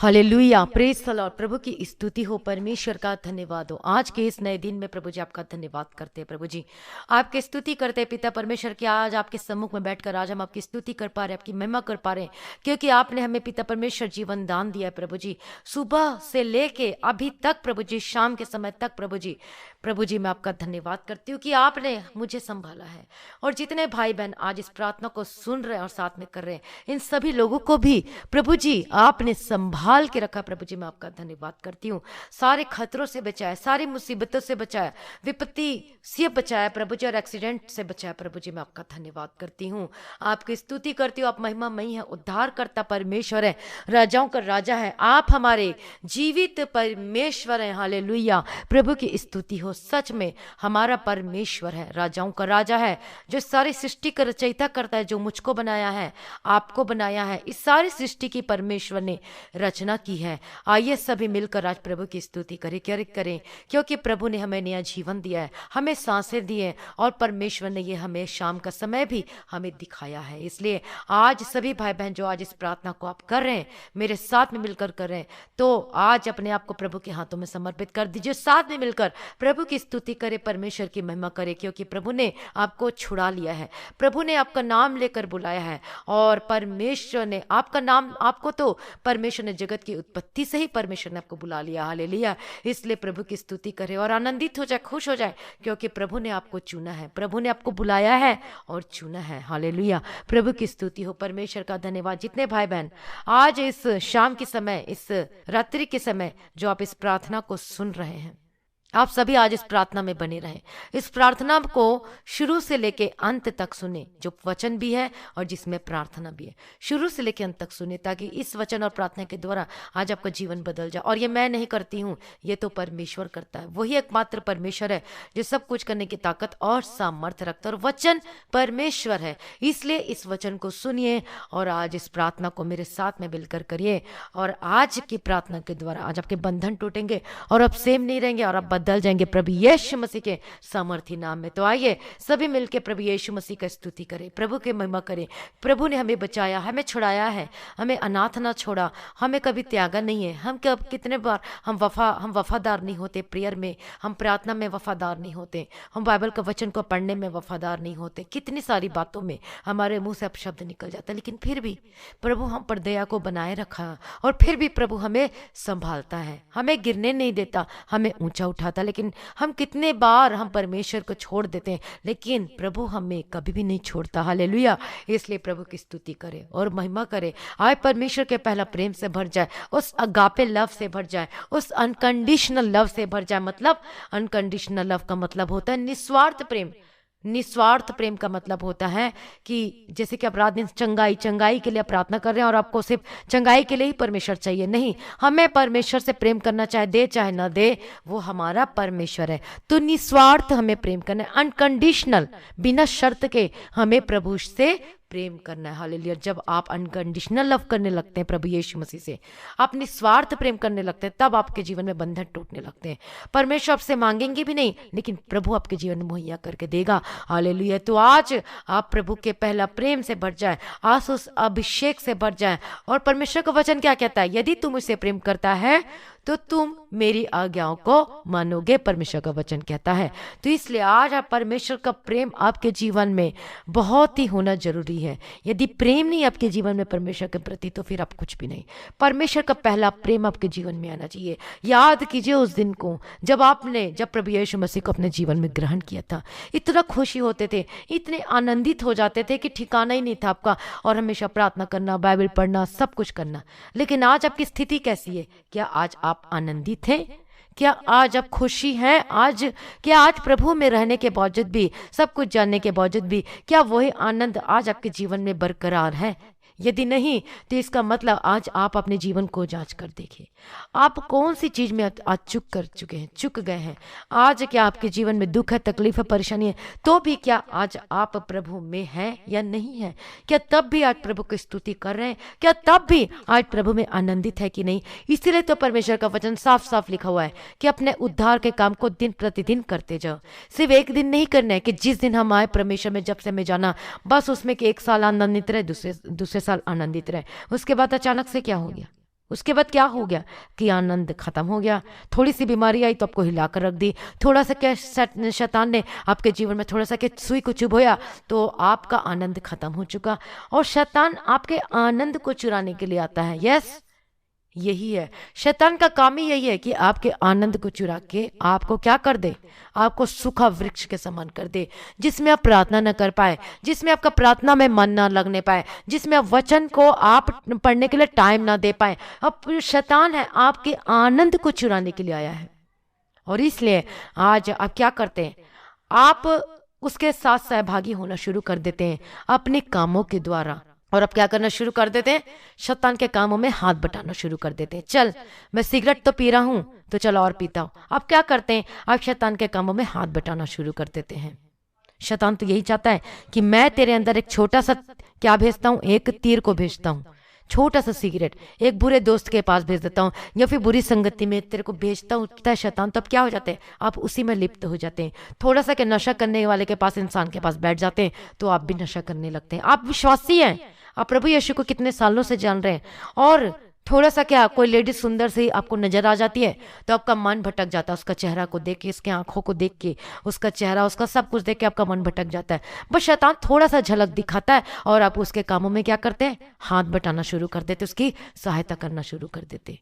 Hallelujah, praise the lord. प्रभु की स्तुति हो, परमेश्वर का धन्यवाद हो। आज के इस नए दिन में प्रभु जी आपका धन्यवाद करते हैं। प्रभु जी आपकी स्तुति करते हैं पिता परमेश्वर की। आज आपके सम्मुख में बैठकर आज हम आपकी स्तुति कर पा रहे हैं, आपकी महिमा कर पा रहे हैं, क्योंकि आपने हमें पिता परमेश्वर जीवन दान दिया है। प्रभु जी सुबह से लेके अभी तक प्रभु जी, शाम के समय तक प्रभु जी मैं आपका धन्यवाद करती हूँ कि आपने मुझे संभाला है। और जितने भाई बहन आज इस प्रार्थना को सुन रहे हैं और साथ में कर रहे हैं, इन सभी लोगों को भी प्रभु जी आपने संभाल के रखा। प्रभु जी मैं आपका धन्यवाद करती हूँ। सारे खतरों से बचाया, सारी मुसीबतों से बचाया, विपत्ति से बचाया प्रभु जी, और एक्सीडेंट से बचाया। प्रभु जी मैं आपका धन्यवाद करती हूँ, आपकी स्तुति करती हूँ। आप महिमा मई है, उद्धार करता परमेश्वर है, राजाओं का राजा है। आप हमारे जीवित परमेश्वर है। हालेलुया, प्रभु की स्तुति हो। सच में हमारा परमेश्वर है, राजाओं का राजा है, जो सारी सृष्टि का रचयिता करता है, जो मुझको बनाया है, आपको बनाया है। इस सारी सृष्टि की परमेश्वर ने रचना की है। आइए सभी मिलकर आज प्रभु की स्तुति करें, क्योंकि प्रभु ने हमें नया जीवन दिया है, हमें सांसें दी है, और परमेश्वर ने ये हमें शाम का समय भी हमें दिखाया है। इसलिए आज सभी भाई बहन जो आज इस प्रार्थना को आप कर रहे हैं, मेरे साथ में मिलकर कर रहे हैं, तो आज अपने आप को प्रभु के हाथों में समर्पित कर दीजिए। साथ में मिलकर प्रभु की स्तुति करे, परमेश्वर की महिमा करे, क्योंकि प्रभु ने आपको छुड़ा लिया है, प्रभु ने आपका नाम लेकर बुलाया है, और परमेश्वर ने आपका नाम, आपको तो परमेश्वर ने जगत की उत्पत्ति से ही परमेश्वर ने आपको बुला लिया। हालेलुया, इसलिए प्रभु की स्तुति करे और आनंदित हो जाए, खुश हो जाए, क्योंकि प्रभु ने आपको चुना है, प्रभु ने आपको बुलाया है और चुना है। हालेलुया, प्रभु की स्तुति हो, परमेश्वर का धन्यवाद। जितने भाई बहन आज इस शाम के समय, इस रात्रि के समय जो आप इस प्रार्थना को सुन रहे हैं, आप सभी आज इस प्रार्थना में बने रहें। इस प्रार्थना को शुरू से लेके अंत तक सुने, जो वचन भी है और जिसमें प्रार्थना भी है। शुरू से लेके अंत तक सुने, ताकि इस वचन और प्रार्थना के द्वारा आज आपका जीवन बदल जाए। और ये मैं नहीं करती हूँ, ये तो परमेश्वर करता है। वही एकमात्र परमेश्वर है जो सब कुछ करने की ताकत और सामर्थ्य रखता है, और वचन परमेश्वर है। इसलिए इस वचन को सुनिए और आज इस प्रार्थना को मेरे साथ में मिलकर करिए। और आज की प्रार्थना के द्वारा आज आपके बंधन टूटेंगे और अब सेम नहीं रहेंगे, और अब बदल जाएंगे प्रभु यीशु मसीह के सामर्थी नाम में। तो आइए सभी मिलकर प्रभु यीशु मसीह का स्तुति करें, प्रभु की महिमा करें। प्रभु ने हमें बचाया, हमें छुड़ाया है, हमें अनाथ ना छोड़ा, हमें कभी त्यागा नहीं है। हम कब कितने बार हम वफादार नहीं होते, प्रेयर में, हम प्रार्थना में वफादार नहीं होते, हम बाइबल का वचन को पढ़ने में वफादार नहीं होते, कितनी सारी बातों में हमारे मुंह से अपशब्द निकल जाता है, लेकिन फिर भी प्रभु हम पर दया को बनाए रखा, और फिर भी प्रभु हमें संभालता है, हमें गिरने नहीं देता, हमें ऊंचा उठाता। लेकिन हम कितने बार हम परमेश्वर को छोड़ देते हैं, लेकिन प्रभु हमें कभी भी नहीं छोड़ता। हालेलुया, इसलिए प्रभु की स्तुति करे और महिमा करे। आए परमेश्वर के पहला प्रेम से भर जाए, उस अगापे लव से भर जाए, उस अनकंडीशनल लव से भर जाए। मतलब अनकंडीशनल लव का मतलब होता है निस्वार्थ प्रेम। निस्वार्थ प्रेम का मतलब होता है कि जैसे कि आप रात दिन चंगाई के लिए प्रार्थना कर रहे हैं, और आपको सिर्फ चंगाई के लिए ही परमेश्वर चाहिए, नहीं, हमें परमेश्वर से प्रेम करना, चाहे दे चाहे ना दे, वो हमारा परमेश्वर है। तो निस्वार्थ हमें प्रेम करना है, अनकंडीशनल, बिना शर्त के हमें प्रभु से प्रेम करना है। हालेलुया, जब आप अनकंडीशनल लव करने लगते हैं प्रभु यीशु मसीह से, आप निस्वार्थ प्रेम करने लगते हैं, तब आपके जीवन में बंधन टूटने लगते हैं। परमेश्वर आपसे मांगेंगे भी नहीं, लेकिन प्रभु आपके जीवन में मुहैया करके देगा। हालेलुया, तो आज आप प्रभु के पहला प्रेम से भर जाए, आज उस अभिषेक से भर जाए। और परमेश्वर का वचन क्या कहता है? यदि तुम उससे प्रेम करता है तो तुम मेरी आज्ञाओं को मानोगे, परमेश्वर का वचन कहता है। तो इसलिए आज आप परमेश्वर का प्रेम आपके जीवन में बहुत ही होना जरूरी है। यदि प्रेम नहीं आपके जीवन में परमेश्वर के प्रति, तो फिर आप कुछ भी नहीं। परमेश्वर का पहला प्रेम आपके जीवन में आना चाहिए। याद कीजिए उस दिन को जब प्रभु यीशु मसीह को अपने जीवन में ग्रहण किया था, इतना खुशी होते थे, इतने आनंदित हो जाते थे कि ठिकाना ही नहीं था आपका, और हमेशा प्रार्थना करना, बाइबल पढ़ना, सब कुछ करना। लेकिन आज आपकी स्थिति कैसी है? क्या आज आप आनंदित हैं? क्या आज आप खुशी हैं? क्या आज प्रभु में रहने के बावजूद भी, सब कुछ जानने के बावजूद भी, क्या वही आनंद आज आपके जीवन में बरकरार है? यदि नहीं, तो इसका मतलब आज आप अपने जीवन को जांच कर देखिए, आप कौन सी चीज में आज चुक गए हैं। आज क्या आपके जीवन में दुख है, तकलीफ है, परेशानी है, तो भी क्या आज आप प्रभु में हैं या नहीं है? क्या तब भी आज प्रभु की स्तुति कर रहे हैं? क्या तब भी आज प्रभु में आनंदित है कि नहीं? इसीलिए तो परमेश्वर का वचन साफ साफ लिखा हुआ है कि अपने उद्धार के काम को दिन प्रतिदिन करते जाओ। सिर्फ एक दिन नहीं करना है कि जिस दिन हम आए परमेश्वर में, जब से हमें जाना, बस उसमें कि एक साल आनंदित रहे, दूसरे साल आनंदित रहे, उसके बाद अचानक से क्या हो गया? उसके बाद क्या हो गया कि आनंद खत्म हो गया। थोड़ी सी बीमारी आई तो आपको हिला कर रख दी, थोड़ा सा क्या शैतान ने आपके जीवन में थोड़ा सा क्या सुई को चुभोया तो आपका आनंद खत्म हो चुका। और शैतान आपके आनंद को चुराने के लिए आता है। यस, यही है शैतान का काम ही, यही है कि आपके आनंद को चुरा के आपको क्या कर दे, आपको सूखा वृक्ष के समान कर दे, जिसमें आप प्रार्थना न कर पाए, जिसमें आपका प्रार्थना में मन ना लगने पाए, जिसमें आप वचन को आप पढ़ने के लिए टाइम ना दे पाए। अब शैतान है आपके आनंद को चुराने के लिए आया है। और इसलिए आज आप क्या करते हैं, आप उसके साथ सहभागी होना शुरू कर देते हैं अपने कामों के द्वारा। और अब क्या करना शुरू कर देते हैं, शैतान के कामों में हाथ बटाना शुरू कर देते हैं। चल, मैं सिगरेट तो पी रहा हूं तो चल और पीता हूं। अब क्या करते हैं, आप शैतान के कामों में हाथ बटाना शुरू कर देते हैं। शैतान तो यही चाहता है कि मैं तेरे अंदर एक छोटा सा क्या भेजता हूं, एक तीर को भेजता हूं, छोटा सा सिगरेट एक बुरे दोस्त के पास भेज देता हूँ, या फिर बुरी संगति में तेरे को भेजता हूँ शैतान। तो अब क्या हो जाते हैं, आप उसी में लिप्त हो जाते हैं। थोड़ा सा क्या नशा करने वाले के पास, इंसान के पास बैठ जाते हैं तो आप भी नशा करने लगते हैं। आप विश्वासी हैं, आप प्रभु यीशु को कितने सालों से जान रहे हैं, और थोड़ा सा क्या कोई लेडी सुंदर सी आपको नजर आ जाती है तो आपका मन भटक जाता है। उसका चेहरा को देख के, इसके आंखों को देख के, उसका चेहरा, उसका सब कुछ देख के आपका मन भटक जाता है। बस शैतान थोड़ा सा झलक दिखाता है और आप उसके कामों में क्या करते हैं, हाथ बटाना शुरू कर देते, उसकी सहायता करना शुरू कर देते।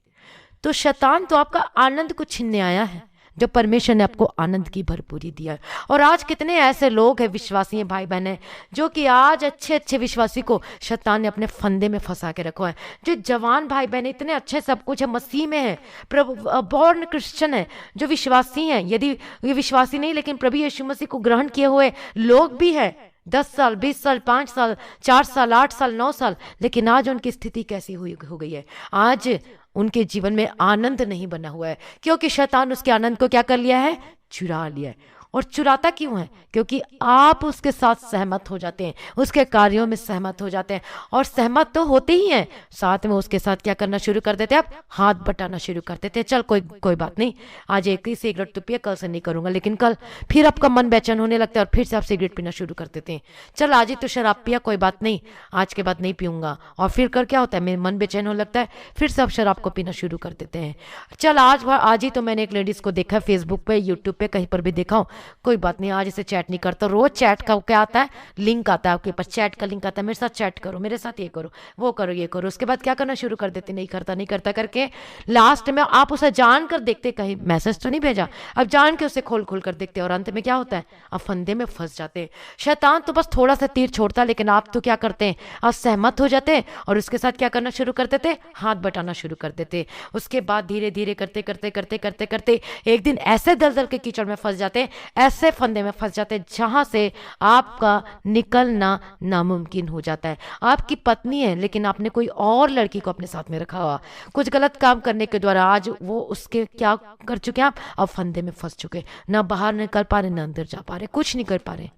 तो शैतान तो आपका आनंद को छीनने आया है, जब परमेश्वर ने आपको आनंद की भरपूरी दिया है। और आज कितने ऐसे लोग हैं, विश्वासी हैं, भाई बहन हैं, जो कि आज अच्छे अच्छे विश्वासी को शैतान ने अपने फंदे में फंसा के रखा है। जो जवान भाई बहन इतने अच्छे, सब कुछ है, मसीह में है, प्रभु बॉर्न क्रिश्चियन है, जो विश्वासी हैं, यदि ये विश्वासी नहीं लेकिन प्रभु यीशु मसीह को ग्रहण किए हुए लोग भी है, 10 साल 20 साल 5 साल 4 साल 8 साल 9 साल, लेकिन आज उनकी स्थिति कैसी हो गई है, आज उनके जीवन में आनंद नहीं बना हुआ है, क्योंकि शैतान उसके आनंद को क्या कर लिया है, चुरा लिया है। और चुराता क्यों है, क्योंकि आप उसके साथ सहमत हो जाते हैं, उसके कार्यों में सहमत हो जाते हैं, और सहमत तो होते ही हैं, साथ में उसके साथ क्या करना शुरू कर देते हैं, आप हाथ बटाना शुरू कर देते हैं। चल कोई बात नहीं, आज एक ही सिगरेट तो पिया, कल से नहीं करूंगा, लेकिन कल फिर आपका मन बेचैन होने लगता है और फिर से आप सिगरेट पीना शुरू कर देते हैं। चल आज ही तो शराब पिया, कोई बात नहीं, आज के बाद नहीं पीऊंगा, और फिर कर क्या होता है, मेरा मन बेचैन होने लगता है, फिर से आप शराब को पीना शुरू कर देते हैं। चल आज ही तो मैंने एक लेडीज को देखा, फेसबुक पे, यूट्यूब पे, कहीं पर भी देखा हूँ, कोई बात नहीं, आज इसे चैट नहीं करता, रोज चैट का क्या आता है, लिंक आता है आपके पास, चैट का लिंक आता है, मेरे साथ चैट करो, मेरे साथ ये करो, वो करो, ये करो। उसके बाद क्या करना शुरू कर देते, नहीं करता करके लास्ट में आप उसे जान कर देखते, कहीं मैसेज तो नहीं भेजा, अब जान के उसे खोल कर देखते, और अंत में क्या होता है, आप फंदे में फंस जाते हैं। शैतान तो बस थोड़ा सा तीर छोड़ता, लेकिन आप तो क्या करते हैं, आप सहमत हो जाते हैं और उसके साथ क्या करना शुरू कर देते, हाथ बटाना शुरू कर देते। उसके बाद धीरे धीरे करते एक दिन ऐसे दलदल के कीचड़ में फंस जाते हैं, ऐसे फंदे में फंस जाते हैं जहां से आपका निकलना नामुमकिन हो जाता है। आपकी पत्नी है, लेकिन आपने कोई और लड़की को अपने साथ में रखा हुआ, कुछ गलत काम करने के द्वारा आज वो उसके क्या कर चुके हैं, आप अब फंदे में फंस चुके, ना बाहर निकल पा रहे, ना अंदर जा पा रहे, कुछ नहीं कर पा रहे,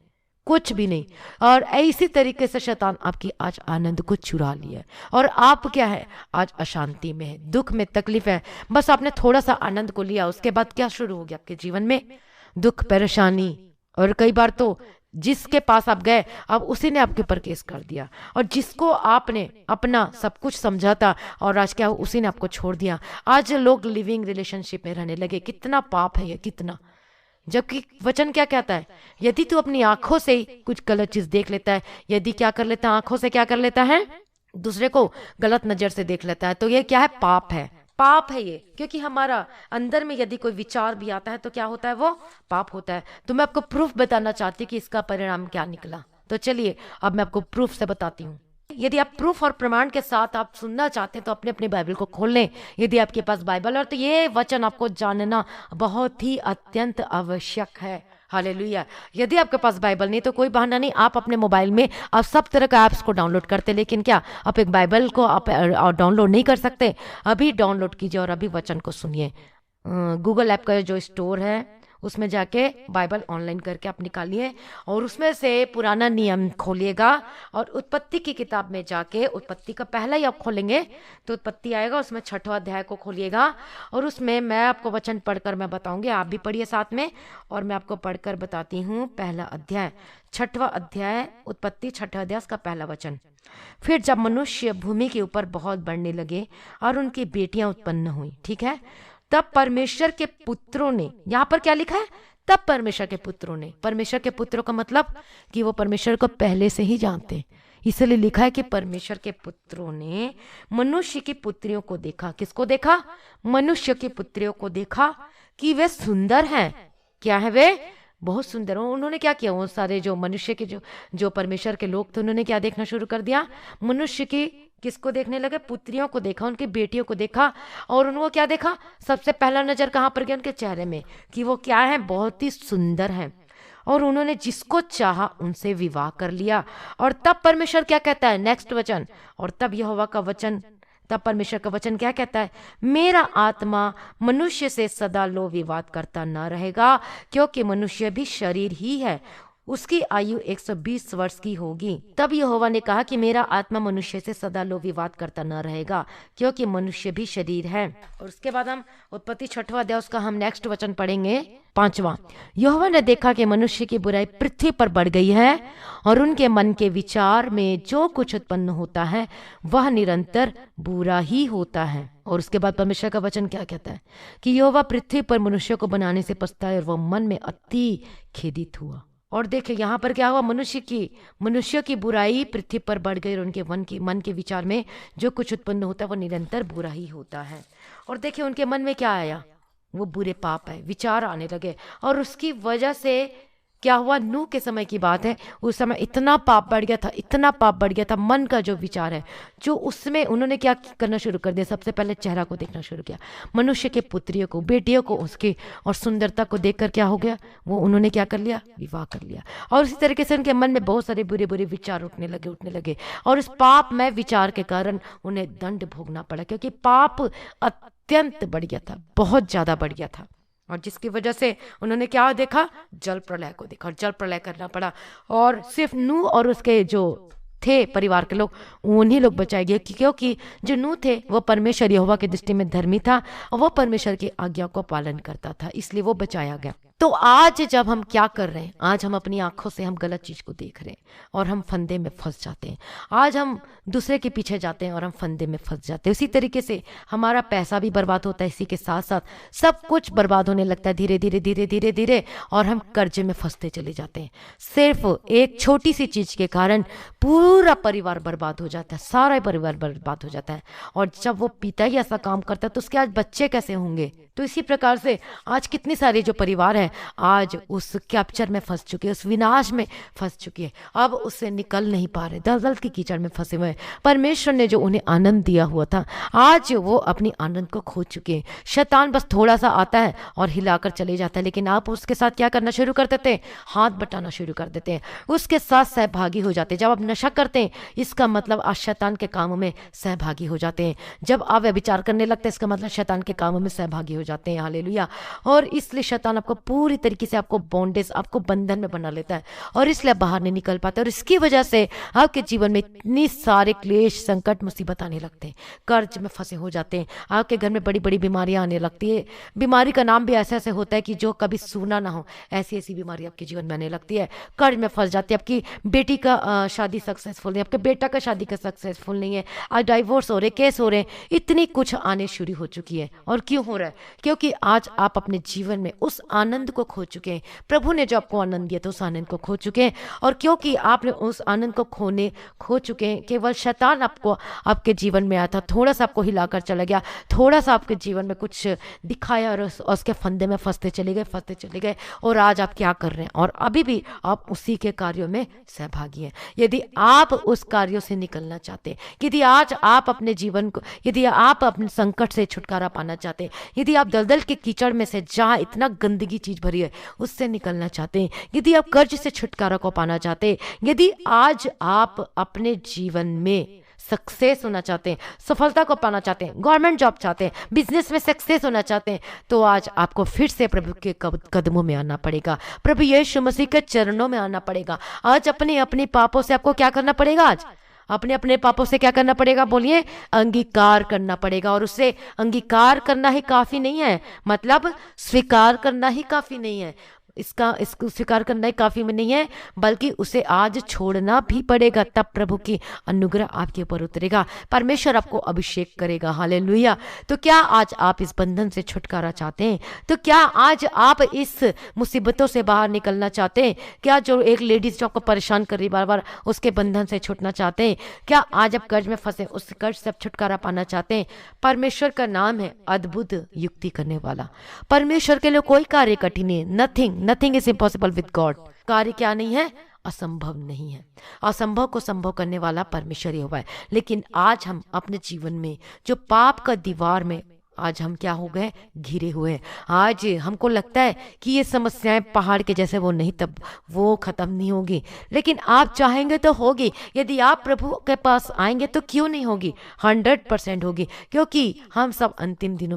कुछ भी नहीं। और इसी तरीके से शैतान आपकी आज आनंद को चुरा लिया है, और आप क्या है, आज अशांति में है, दुख में, तकलीफ है। बस आपने थोड़ा सा आनंद को लिया, उसके बाद क्या शुरू हो गया आपके जीवन में, दुख, परेशानी, और कई बार तो जिसके पास आप गए अब उसी ने आपके ऊपर केस कर दिया, और जिसको आपने अपना सब कुछ समझा था और आज क्या उसी ने आपको छोड़ दिया। आज लोग लिविंग रिलेशनशिप में रहने लगे, कितना पाप है ये, कितना, जबकि वचन क्या कहता है, यदि तू अपनी आंखों से कुछ गलत चीज देख लेता है, यदि क्या कर लेता है, आंखों से क्या कर लेता है, दूसरे को गलत नजर से देख लेता है, तो ये क्या है, पाप है, पाप है ये। क्योंकि हमारा अंदर में यदि कोई विचार भी आता है तो क्या होता है, वो पाप होता है। तो मैं आपको प्रूफ बताना चाहती हूँ कि इसका परिणाम क्या निकला। तो चलिए अब मैं आपको प्रूफ से बताती हूँ। यदि आप प्रूफ और प्रमाण के साथ आप सुनना चाहते हैं तो अपने अपने बाइबल को खोल लें, यदि आपके पास बाइबल, और तो ये वचन आपको जानना बहुत ही अत्यंत आवश्यक है। हालेलुया। यदि आपके पास बाइबल नहीं तो कोई बहाना नहीं, आप अपने मोबाइल में आप सब तरह का ऐप्स को डाउनलोड करते, लेकिन क्या आप एक बाइबल को आप डाउनलोड नहीं कर सकते? अभी डाउनलोड कीजिए और अभी वचन को सुनिए। गूगल ऐप का जो स्टोर है उसमें जाके बाइबल ऑनलाइन करके आप निकालिए और उसमें से पुराना नियम खोलिएगा और उत्पत्ति की किताब में जाके उत्पत्ति का पहला ही आप खोलेंगे तो उत्पत्ति आएगा, उसमें 6वां अध्याय को खोलिएगा और उसमें मैं आपको वचन पढ़कर मैं बताऊंगी, आप भी पढ़िए साथ में और मैं आपको पढ़कर बताती हूँ। पहला अध्याय 6वां अध्याय उत्पत्ति 6वां अध्याय का पहला वचन। फिर जब मनुष्य भूमि के ऊपर बहुत बढ़ने लगे और उनकी बेटियां उत्पन्न हुई, ठीक है, तब परमेश्वर के पुत्रों ने, यहां पर क्या लिखा है, तब परमेश्वर के पुत्रों ने, परमेश्वर के पुत्रों का मतलब कि वो परमेश्वर को पहले से ही जानते हैं, इसलिए लिखा है कि परमेश्वर के पुत्रों ने मनुष्य की पुत्रियों को देखा। किसको देखा? मनुष्य की पुत्रियों को देखा कि वे सुंदर हैं। क्या है वे? बहुत सुंदर। उन्होंने क्या किया, वो सारे जो मनुष्य के जो परमेश्वर के लोग थे उन्होंने क्या देखना शुरू कर दिया, मनुष्य की किसको देखने लगे? पुत्रियों को देखा, उनकी बेटियों को देखा। और उनको क्या देखा? सबसे पहला नजर कहाँ पर गया? उनके चेहरे में, कि वो क्या है, बहुत ही सुंदर हैं। और उन्होंने जिसको चाहा उनसे विवाह कर लिया। और तब परमेश्वर क्या कहता है, नेक्स्ट वचन, और तब यहोवा का वचन, तब परमेश्वर का वचन क्या कहता है, मेरा आत्मा मनुष्य से सदा लो विवाद करता न रहेगा, क्योंकि मनुष्य भी शरीर ही है, उसकी आयु 120 वर्ष की होगी। तब यहोवा ने कहा कि मेरा आत्मा मनुष्य से सदा लो विवाद करता न रहेगा, क्योंकि मनुष्य भी शरीर है। और उसके बाद हम उत्पत्ति 6वां अध्याय उसका हम नेक्स्ट वचन पढ़ेंगे, 5वां। यहोवा ने देखा कि मनुष्य की बुराई पृथ्वी पर बढ़ गई है और उनके मन के विचार में जो कुछ उत्पन्न होता है वह निरंतर बुरा ही होता है। और उसके बाद परमेश्वर का वचन क्या कहता है कि यहोवा पृथ्वी पर मनुष्य को बनाने से पछताया और वह मन में अति खेदित हुआ। और देखिए यहाँ पर क्या हुआ, मनुष्य की बुराई पृथ्वी पर बढ़ गई और उनके मन के विचार में जो कुछ उत्पन्न होता है वो निरंतर बुरा ही होता है। और देखिए उनके मन में क्या आया, वो बुरे पाप है, विचार आने लगे। और उसकी वजह से क्या हुआ, नूह के समय की बात है, उस समय इतना पाप बढ़ गया था, इतना पाप बढ़ गया था, मन का जो विचार है जो उसमें उन्होंने क्या करना शुरू कर दिया, सबसे पहले चेहरा को देखना शुरू किया, मनुष्य के पुत्रियों को, बेटियों को उसकी, और सुंदरता को देखकर क्या हो गया, वो उन्होंने क्या कर लिया, विवाह कर लिया। और इसी तरीके से उनके मन में बहुत सारे बुरे बुरे विचार उठने लगे और इस पाप में विचार के कारण उन्हें दंड भोगना पड़ा, क्योंकि पाप अत्यंत बढ़ गया था, बहुत ज्यादा बढ़ गया था। और जिसकी वजह से उन्होंने क्या देखा, जल प्रलय को देखा और जल प्रलय करना पड़ा। और सिर्फ नूह और उसके जो थे परिवार के लोग, उन्हीं लोग बचाए गए, क्योंकि जो नूह थे वो परमेश्वर यहोवा की दृष्टि में धर्मी था और वो परमेश्वर की आज्ञा को पालन करता था, इसलिए वो बचाया गया। तो आज जब हम क्या कर रहे हैं, आज हम अपनी आंखों से हम गलत चीज को देख रहे हैं और हम फंदे में फंस जाते हैं। आज हम दूसरे के पीछे जाते हैं और हम फंदे में फंस जाते हैं। उसी तरीके से हमारा पैसा भी बर्बाद होता है, इसी के साथ साथ सब कुछ बर्बाद होने लगता है धीरे धीरे धीरे धीरे धीरे, और हम कर्जे में फंसते चले जाते हैं। सिर्फ एक छोटी सी चीज के कारण पूरा परिवार बर्बाद हो जाता है, सारा परिवार बर्बाद हो जाता है। और जब वो पिता ही ऐसा काम करता है तो उसके आज बच्चे कैसे होंगे। तो इसी प्रकार से आज कितने सारे जो परिवार हैं आज उस कैप्चर में फंस चुके हैं, उस विनाश में फंस चुके हैं, अब उससे निकल नहीं पा रहे, दलदल की कीचड़ में फंसे हुए हैं। परमेश्वर ने जो उन्हें आनंद दिया हुआ था आज वो अपनी आनंद को खो चुके हैं। शैतान बस थोड़ा सा आता है और हिलाकर चले जाता है, लेकिन आप उसके साथ क्या करना शुरू कर देते हैं, हाथ बटाना शुरू कर देते हैं, उसके साथ सहभागी हो जाते हैं। जब आप नशा करते हैं इसका मतलब आप शैतान के कामों में सहभागी हो जाते हैं। जब आप व्यभिचार करने लगते हैं इसका मतलब शैतान के कामों में सहभागी हो जाते हैं। हालेलुया। और इसलिए शैतान आपको पूरी तरीके से आपको बॉन्डेज, आपको बंधन में बना लेता है और इसलिए बाहर नहीं निकल पाते। और इसकी वजह से आपके जीवन में इतनी सारे क्लेश, संकट, मुसीबत आने लगते हैं, कर्ज में फंसे हो जाते हैं, आपके घर में बड़ी बड़ी बीमारियां आने लगती है। बीमारी का नाम भी ऐसे ऐसे होता है कि जो कभी सुना ना हो, ऐसी ऐसी बीमारी आपके जीवन में आने लगती है। कर्ज में फंस जाती है, आपकी बेटी का शादी सक्सेसफुल नहीं, आपके बेटा का शादी का सक्सेसफुल नहीं है, आज डाइवोर्स हो रहे, केस हो रहे, इतनी कुछ आने शुरू हो चुकी है। और क्यों हो रहा है, क्योंकि आज आप अपने जीवन में उस आनंद को खो चुके हैं। प्रभु ने जो आपको आनंद दिया था उस आनंद को खो चुके हैं। और क्योंकि आपने उस आनंद को खो चुके हैं, केवल शैतान आपको आपके जीवन में आया था, थोड़ा सा आपको हिलाकर चला गया, थोड़ा सा आपके जीवन में कुछ दिखाया और उसके फंदे में फंसते चले गए। और आज आप क्या कर रहे हैं, और अभी भी आप उसी के कार्यों में सहभागी हैं। यदि आप उस कार्यों से निकलना चाहते हैं, यदि आज आप अपने जीवन को, यदि आप अपने संकट से छुटकारा पाना चाहते हैं, यदि आप दलदल के कीचड़ में से जहां इतना गंदगी चीज भरी है उससे निकलना चाहते हैं, यदि आप कर्ज से छुटकारा को पाना चाहते हैं, यदि आज आप अपने जीवन में सक्सेस होना चाहते हैं, सफलता को पाना चाहते हैं, गवर्नमेंट जॉब चाहते हैं, बिजनेस में सक्सेस होना चाहते हैं, तो आज आपको फिर से प्रभु के कदमों में आना पड़ेगा, प्रभु यीशु मसीह के चरणों में आना पड़ेगा। आज अपने अपने पापों से आपको क्या करना पड़ेगा? आज अपने अपने पापों से क्या करना पड़ेगा? बोलिए, अंगीकार करना पड़ेगा। और उससे अंगीकार करना ही काफी नहीं है, मतलब स्वीकार करना ही काफी नहीं है, इसको स्वीकार करना ही काफी में नहीं है, बल्कि उसे आज छोड़ना भी पड़ेगा। तब प्रभु की अनुग्रह आपके ऊपर उतरेगा, परमेश्वर आपको अभिषेक करेगा। हालेलुया। तो क्या आज आप इस बंधन से छुटकारा चाहते हैं? तो क्या आज आप इस मुसीबतों से बाहर निकलना चाहते हैं? क्या जो एक लेडीज जो आपको परेशान कर रही बार बार, उसके बंधन से छूटना चाहते हैं? क्या आज आप कर्ज में फंसे, उस कर्ज से छुटकारा पाना चाहते हैं? परमेश्वर का नाम है अद्भुत युक्ति करने वाला। परमेश्वर के लिए कोई कार्य कठिन नहीं, nothing is impossible with God. कार्य क्या नहीं है? असंभव नहीं है। असंभव को संभव करने वाला परमेश्वर ही हुआ है। लेकिन आज हम अपने जीवन में जो पाप का दीवार में आज हम क्या हो गए? घिरे हुए हैं। आज हमको लगता है कि ये समस्याएं पहाड़ के जैसे वो नहीं, तब वो खत्म नहीं होगी, लेकिन आप चाहेंगे तो होगी। यदि आप प्रभु के पास आएंगे तो क्यों नहीं होगी? 100% होगी, क्योंकि हम सब अंतिम दिनों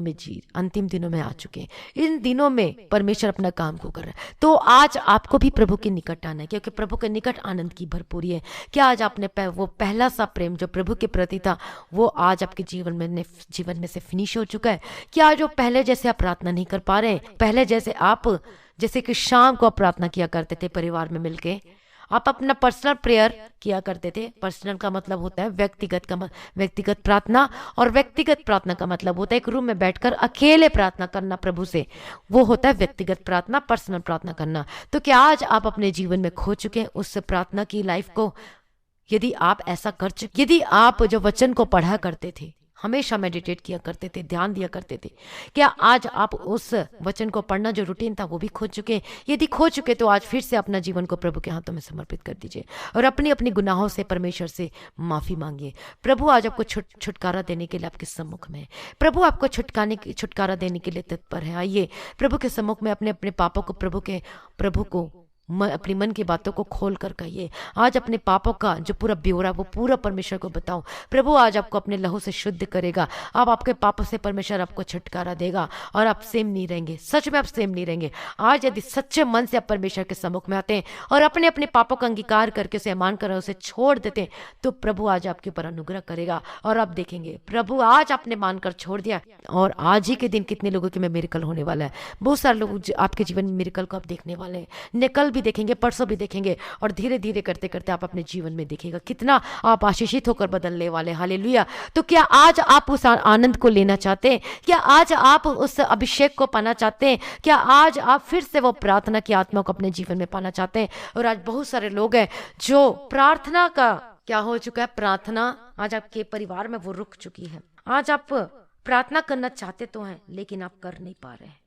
में आ चुके हैं। इन दिनों में परमेश्वर अपना काम को कर रहा है। तो आज आपको भी प्रभु के निकट आना है, क्योंकि प्रभु के निकट आनंद की भरपूरी है। क्या आज आपने वो पहला सा प्रेम जो प्रभु के प्रति था, वो आज आपके जीवन में से फिनिश हो चुका है? क्या जो पहले जैसे आप प्रार्थना नहीं कर पा रहे? पहले जैसे कि शाम को आप प्रार्थना किया करते थे परिवार में मिलके, आप अपना पर्सनल प्रेयर किया करते थे। पर्सनल का मतलब होता है व्यक्तिगत प्रार्थना, और व्यक्तिगत प्रार्थना का मतलब होता है एक रूम में बैठकर अकेले प्रार्थना करना प्रभु से। वो होता है व्यक्तिगत प्रार्थना, पर्सनल प्रार्थना करना। तो क्या आज आप अपने जीवन में खो चुके हैं उस प्रार्थना की लाइफ को? यदि आप जो वचन को पढ़ा करते थे, हमेशा मेडिटेट किया करते थे, ध्यान दिया करते थे, क्या आज आप उस वचन को पढ़ना जो रूटीन था वो भी खो चुके हैं? यदि खो चुके तो आज फिर से अपना जीवन को प्रभु के हाथों में समर्पित कर दीजिए और अपनी अपनी गुनाहों से परमेश्वर से माफी मांगिए। प्रभु आज आपको छुटकारा देने के लिए आपके सम्मुख में है। प्रभु आपको छुटकारा देने के लिए तत्पर है। आइए प्रभु के सम्मुख में अपने अपने पापों को प्रभु को अपनी मन की बातों को खोल कर कहिए। आज अपने पापों का जो पूरा ब्यौरा वो पूरा परमेश्वर को बताओ। प्रभु आज आपको अपने लहू से शुद्ध करेगा। अब आपके पापों से परमेश्वर आपको छुटकारा देगा और आप सेम नहीं रहेंगे। सच में आप सेम नहीं रहेंगे। आज यदि सच्चे मन से आप परमेश्वर के सम्मुख में आते हैं और अपने अपने पापों का अंगीकार करके उसे मान कर उसे छोड़ देते हैं, तो प्रभु आज आपके ऊपर अनुग्रह करेगा और आप देखेंगे प्रभु आज आपने मानकर छोड़ दिया और आज ही के दिन कितने लोगों के में मिरेकल होने वाला है। बहुत सारे लोग आपके जीवन में मिरेकल को आप देखने वाले हैं। निकल भी देखेंगे, परसों भी देखेंगे, और धीरे धीरे करते करते आप अपने जीवन में देखेगा कितना आप आशीषित होकर बदलने वाले। हालेलुया। तो क्या आज आप उस आनंद को लेना चाहते हैं? क्या आज आप उस अभिषेक को पाना चाहते हैं? क्या आज आप फिर से वो प्रार्थना की आत्मा को अपने जीवन में पाना चाहते हैं? और आज बहुत सारे लोग हैं जो प्रार्थना का क्या हो चुका है, प्रार्थना आज आपके परिवार में वो रुक चुकी है। आज आप प्रार्थना करना चाहते तो हैं लेकिन आप कर नहीं पा रहे हैं।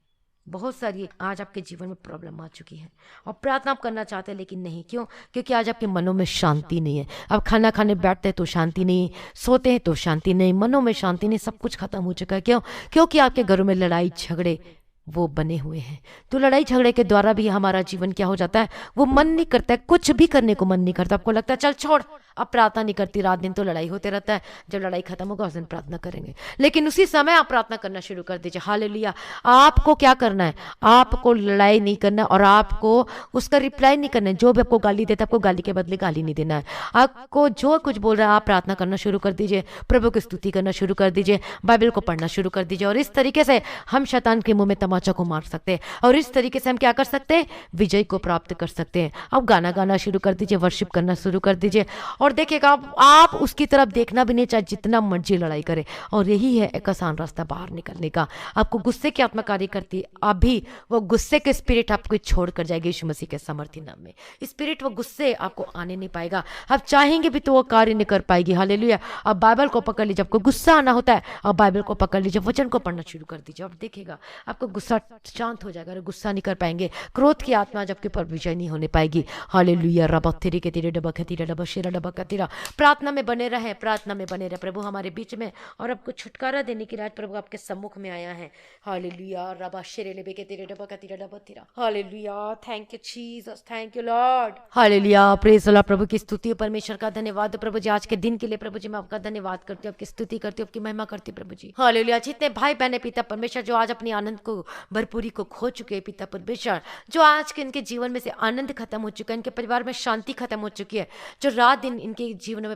बहुत सारी आज आपके जीवन में प्रॉब्लम आ चुकी है और प्रार्थना आप करना चाहते हैं लेकिन नहीं। क्यों? क्योंकि आज आपके मनों में शांति नहीं है। अब खाना खाने बैठते हैं तो शांति नहीं, सोते हैं तो शांति नहीं, मनों में शांति नहीं, सब कुछ खत्म हो चुका है। क्यों? क्योंकि आपके घरों में लड़ाई झगड़े वो बने हुए हैं। तो लड़ाई झगड़े के द्वारा भी हमारा जीवन क्या हो जाता है, वो मन नहीं करता है, कुछ भी करने को मन नहीं करता। आपको लगता है चल छोड़, अब प्रार्थना नहीं करती, रात दिन तो लड़ाई होते रहता है, जब लड़ाई खत्म होगा उस दिन प्रार्थना करेंगे। लेकिन उसी समय आप प्रार्थना करना शुरू कर दीजिए। हालेलुया। आपको क्या करना है? आपको लड़ाई नहीं करना और आपको उसका रिप्लाई नहीं करना है। जो भी आपको गाली देता है आपको गाली के बदले गाली नहीं देना है। आपको जो कुछ बोल रहा है आप प्रार्थना करना शुरू कर दीजिए, प्रभु की स्तुति करना शुरू कर दीजिए, बाइबल को पढ़ना शुरू कर दीजिए। और इस तरीके से हम शैतान के मुंह में तमाचा को मार सकते हैं और इस तरीके से हम क्या कर सकते हैं, विजय को प्राप्त कर सकते हैं। अब गाना शुरू कर दीजिए, वर्शिप करना शुरू कर दीजिए और देखिएगा आप उसकी तरफ देखना भी नहीं, चाहे जितना मर्जी लड़ाई करे। और यही है एक आसान रास्ता बाहर निकलने का। आपको गुस्से की आत्मा कार्य करती है, अभी वो गुस्से के स्पिरिट आपको छोड़ कर जाएगी यीशु मसीह के सामर्थ्य नाम में। स्पिरिट वो गुस्से आपको आने नहीं पाएगा। आप चाहेंगे भी तो वो कार्य नहीं कर पाएगी। हालेलुया। अब बाइबल को पकड़ लीजिए, आपको गुस्सा आना होता है अब बाइबल को पकड़ लीजिए, वचन को पढ़ना शुरू कर दीजिए, अब देखिएगा आपको गुस्सा शांत हो जाएगा। गुस्सा नहीं कर पाएंगे, क्रोध की आत्मा जबकि पर विजय नहीं होने पाएगी। हालेलुया। रबक तेरे के तेरे डबक है तेरे डबक शेरा डबक तेरा। प्रार्थना में बने रहे, प्रार्थना में बने रहे प्रभु हमारे बीच में, और आपको छुटकारा देने के लिए आज प्रभु आपके सम्मुख में आया है। हालेलुया रबा शेरे बेके तेरे डबा का तेरा डबा तेरा। Hallelujah, thank you Jesus, thank you lord. Hallelujah, praise lord. प्रभु की स्तुति परमेश्वर का धन्यवाद प्रभु जी आज के दिन के लिए। प्रभु जी मैं आपका धन्यवाद करती हूँ, आपकी स्तुति करती हूँ, आपकी महिमा करती हूँ प्रभु जी। हालेलुया। जितने भाई बहने पिता परमेश्वर जो आज अपनी आनंद को भरपूरी को खो चुके हैं पिता परमेश्वर, जो आज के इनके जीवन में से आनंद खत्म हो चुका है, इनके परिवार में शांति खत्म हो चुकी है, जो रात दिन इनके जीवन में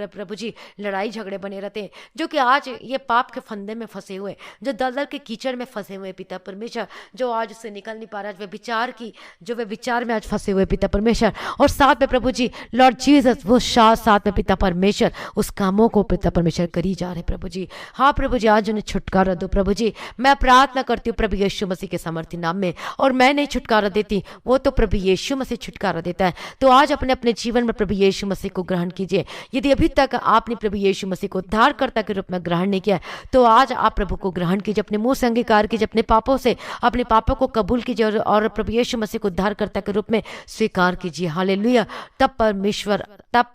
प्रभु जी लड़ाई झगड़े बने रहते हैं, जो कि आज ये पाप के फंदे में फंसे हुए, जो दलदल के कीचड़ में फंसे हुए पिता परमेश्वर, जो आज उससे निकल नहीं पा रहा, वे विचार में आज फंसे हुए पिता परमेश्वर, और साथ में प्रभु जी लॉर्ड जीसस वो साथ में पिता परमेश्वर उस कामों को पिता परमेश्वर करी जा रहे प्रभु जी। हाँ प्रभु जी आज उन्हें छुटकारा दो प्रभु जी। मैं प्रार्थना करती हूँ प्रभु यीशु मसीह के सामर्थ्य नाम में, और मैं नहीं छुटकारा देती, वो तो प्रभु यीशु मसीह छुटकारा देता है। तो आज अपने अपने जीवन में प्रभु यीशु मसीह को ग्रहण कीजिए। यदि अभी तक आपने प्रभु यीशु मसीह को उद्धारकर्ता के रूप में ग्रहण नहीं किया, तो आज आप प्रभु को ग्रहण कीजिए, अपने मुंह से अंगीकार कीजिए, अपने पापों से अपने पापों को कबूल कीजिए, और प्रभु यीशु मसीह को उद्धारकर्ता के रूप में स्वीकार कीजिए। हालेलुया। तब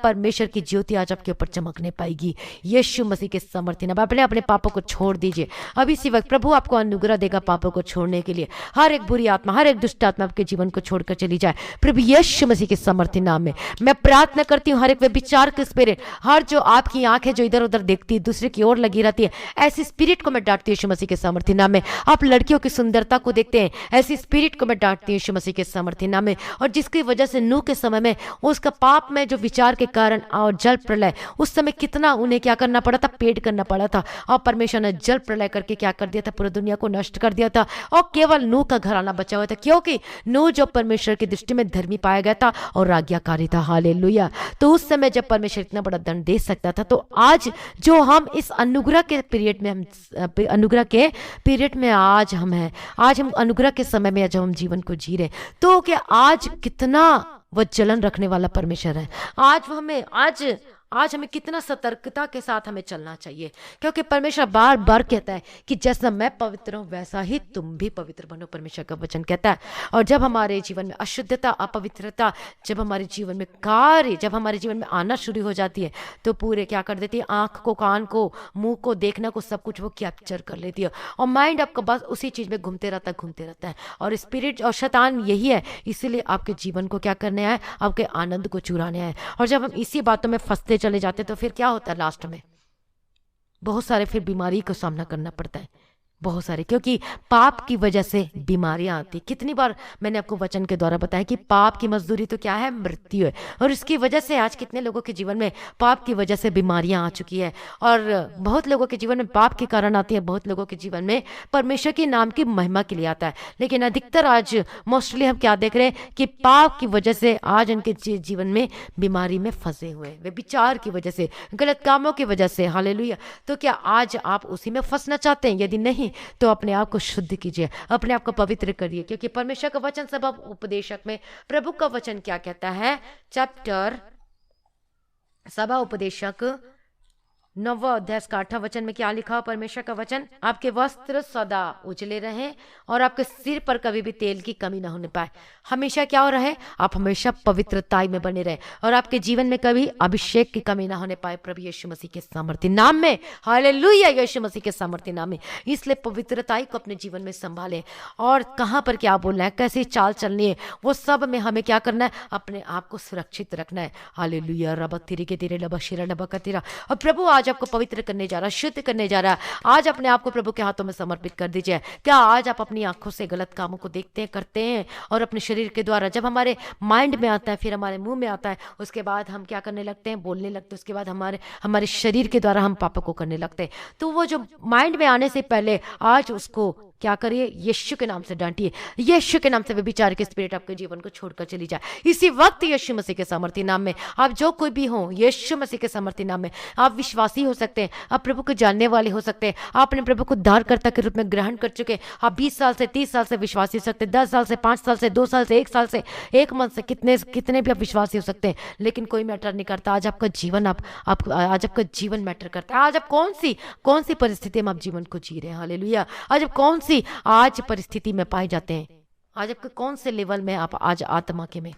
परमेश्वर की ज्योति आज आपके ऊपर चमकने पाएगी यीशु मसीह के सामर्थ्य नाम। अपने अपने पापों को छोड़ दीजिए अभी इसी वक्त। प्रभु आपको अनुग्रह देगा पापों को छोड़ने के लिए। हर एक बुरी आत्मा, हर एक दुष्ट आत्मा आपके जीवन को छोड़कर चली जाए प्रभु यीशु मसीह के सामर्थ्य नाम में। मैं प्रार्थना करती हूँ हर एक विचार के स्पिरिट, हर जो आपकी आंख है जो इधर उधर देखती है, दूसरे की ओर लगी रहती है, ऐसी स्पिरिट को मैं डांटती हूँ यीशु मसीह के सामर्थ्य नाम में। आप लड़कियों की सुंदरता को देखते हैं, ऐसी स्पिरिट को मैं डांटती हूँ यीशु मसीह के सामर्थ्य नाम में। और जिसकी वजह से नूह के समय में उसका पाप में जो विचार के कारण और जल प्रलय, उस समय कितना उन्हें क्या करना पड़ा था, पेड़ करना पड़ा था, और परमेश्वर ने जल प्रलय करके क्या कर दिया था, पूरी दुनिया को नष्ट कर दिया था, और केवल नूह का घराना बचा हुआ था, क्योंकि नूह जो परमेश्वर की दृष्टि में धर्मी पाया गया था और आज्ञाकारी था। हालेलुया। तो उस समय जब परमेश्वर इतना बड़ा दंड दे सकता था, तो आज जो हम इस अनुग्रह के पीरियड में आज हम हैं, आज हम अनुग्रह के समय में जब हम जीवन को जी रहे, तो क्या आज कितना वह जलन रखने वाला परमेश्वर है। आज हमें कितना सतर्कता के साथ हमें चलना चाहिए, क्योंकि परमेश्वर बार बार कहता है कि जैसा मैं पवित्र हूं वैसा ही तुम भी पवित्र बनो, परमेश्वर का वचन कहता है। और जब हमारे जीवन में अशुद्धता, अपवित्रता, जब हमारे जीवन में आना शुरू हो जाती है, तो पूरे क्या कर देती है, आंख को, कान को, मुंह को, देखना को, सब कुछ वो कैप्चर कर लेती है, और माइंड आपका बस उसी चीज में घूमते रहता है। और स्पिरिट और शैतान यही है, इसीलिए आपके जीवन को क्या करने आए, आपके आनंद को चुराने आए। और जब हम इसी बातों में फंसते चले जाते, तो फिर क्या होता है, लास्ट में बहुत सारे फिर बीमारी का सामना करना पड़ता है, बहुत सारे, क्योंकि पाप की वजह से बीमारियां आती। कितनी बार मैंने आपको वचन के द्वारा बताया कि पाप की मजदूरी तो क्या है, मृत्यु है, और इसकी वजह से आज कितने लोगों के जीवन में पाप की वजह से बीमारियां आ चुकी है, और बहुत लोगों के जीवन में पाप के कारण आती है, बहुत लोगों के जीवन में परमेश्वर के नाम की महिमा के लिए आता है। लेकिन अधिकतर आज मोस्टली हम क्या देख रहे हैं कि पाप की वजह से आज उनके जीवन में बीमारी में फंसे हुए, वे विचार की वजह से, गलत कामों की वजह से। हालेलुया। तो क्या आज आप उसी में फंसना चाहते हैं? यदि नहीं, तो अपने आप को शुद्ध कीजिए, अपने आप को पवित्र करिए, क्योंकि परमेश्वर का वचन सभा उपदेशक में प्रभु का वचन क्या कहता है, चैप्टर सभा उपदेशक 9वां अध्याय का 8वां वचन में क्या लिखा, परमेश्वर का वचन, आपके वस्त्र सदा उजले रहें और आपके सिर पर कभी भी तेल की कमी ना होने पाए। हमेशा क्या हो रहे, आप हमेशा पवित्रताई में बने रहे, और आपके जीवन में कभी अभिषेक की कमी ना होने पाए प्रभु यीशु मसीह के सामर्थ्य नाम में। हालेलुया। यीशु मसीह के सामर्थ्य नाम में। इसलिए पवित्रताई को अपने जीवन में संभालें, और कहां पर क्या बोलना है, कैसे चाल चलनी है, वो सब में हमें क्या करना है, अपने आप को सुरक्षित रखना है। हालेलुया। रब तिरे के तेरे लब शिरा लब का तेरा। और प्रभु आज आपको पवित्र करने जा रहा, शुद्ध करने जा रहा। आज अपने आप को प्रभु के हाथों में समर्पित कर दीजिए। क्या आज आप अपनी आंखों से गलत कामों को देखते हैं, करते हैं, और अपने शरीर के द्वारा जब हमारे माइंड में आता है, फिर हमारे मुंह में आता है, उसके बाद हम क्या करने लगते हैं, बोलने लगते हैं, उसके बाद हमारे शरीर के द्वारा हम पापों को करने लगते हैं। तो वो जो माइंड में आने से पहले आज उसको क्या करिए, यीशु के नाम से डांटिए, यीशु के नाम से व्यभिचार के स्पिरिट आपके जीवन को छोड़कर चली जाए इसी वक्त यीशु मसीह के सामर्थ्य नाम में। आप जो कोई भी हो, यीशु मसीह के सामर्थ्य नाम में आप विश्वासी हो सकते हैं, आप प्रभु को जानने वाले हो सकते हैं, आपने प्रभु को उद्धारकर्ता के रूप में ग्रहण कर चुके, आप 20 साल से 30 साल से विश्वासी हो सकते हैं, 10 साल से, 5 साल से, 2 साल से, 1 साल से, 1 मंथ से, कितने भी आप विश्वासी हो सकते हैं, लेकिन कोई मैटर नहीं करता। आज आपका जीवन आज आपका जीवन मैटर करता है। आज आप कौन सी परिस्थिति में आप जीवन को जी रहे हैं। हालेलुया। आज आप कौन सी आज परिस्थिति में पाए जाते हैं, आज आपके कौन से लेवल में आप आज आत्मा के में,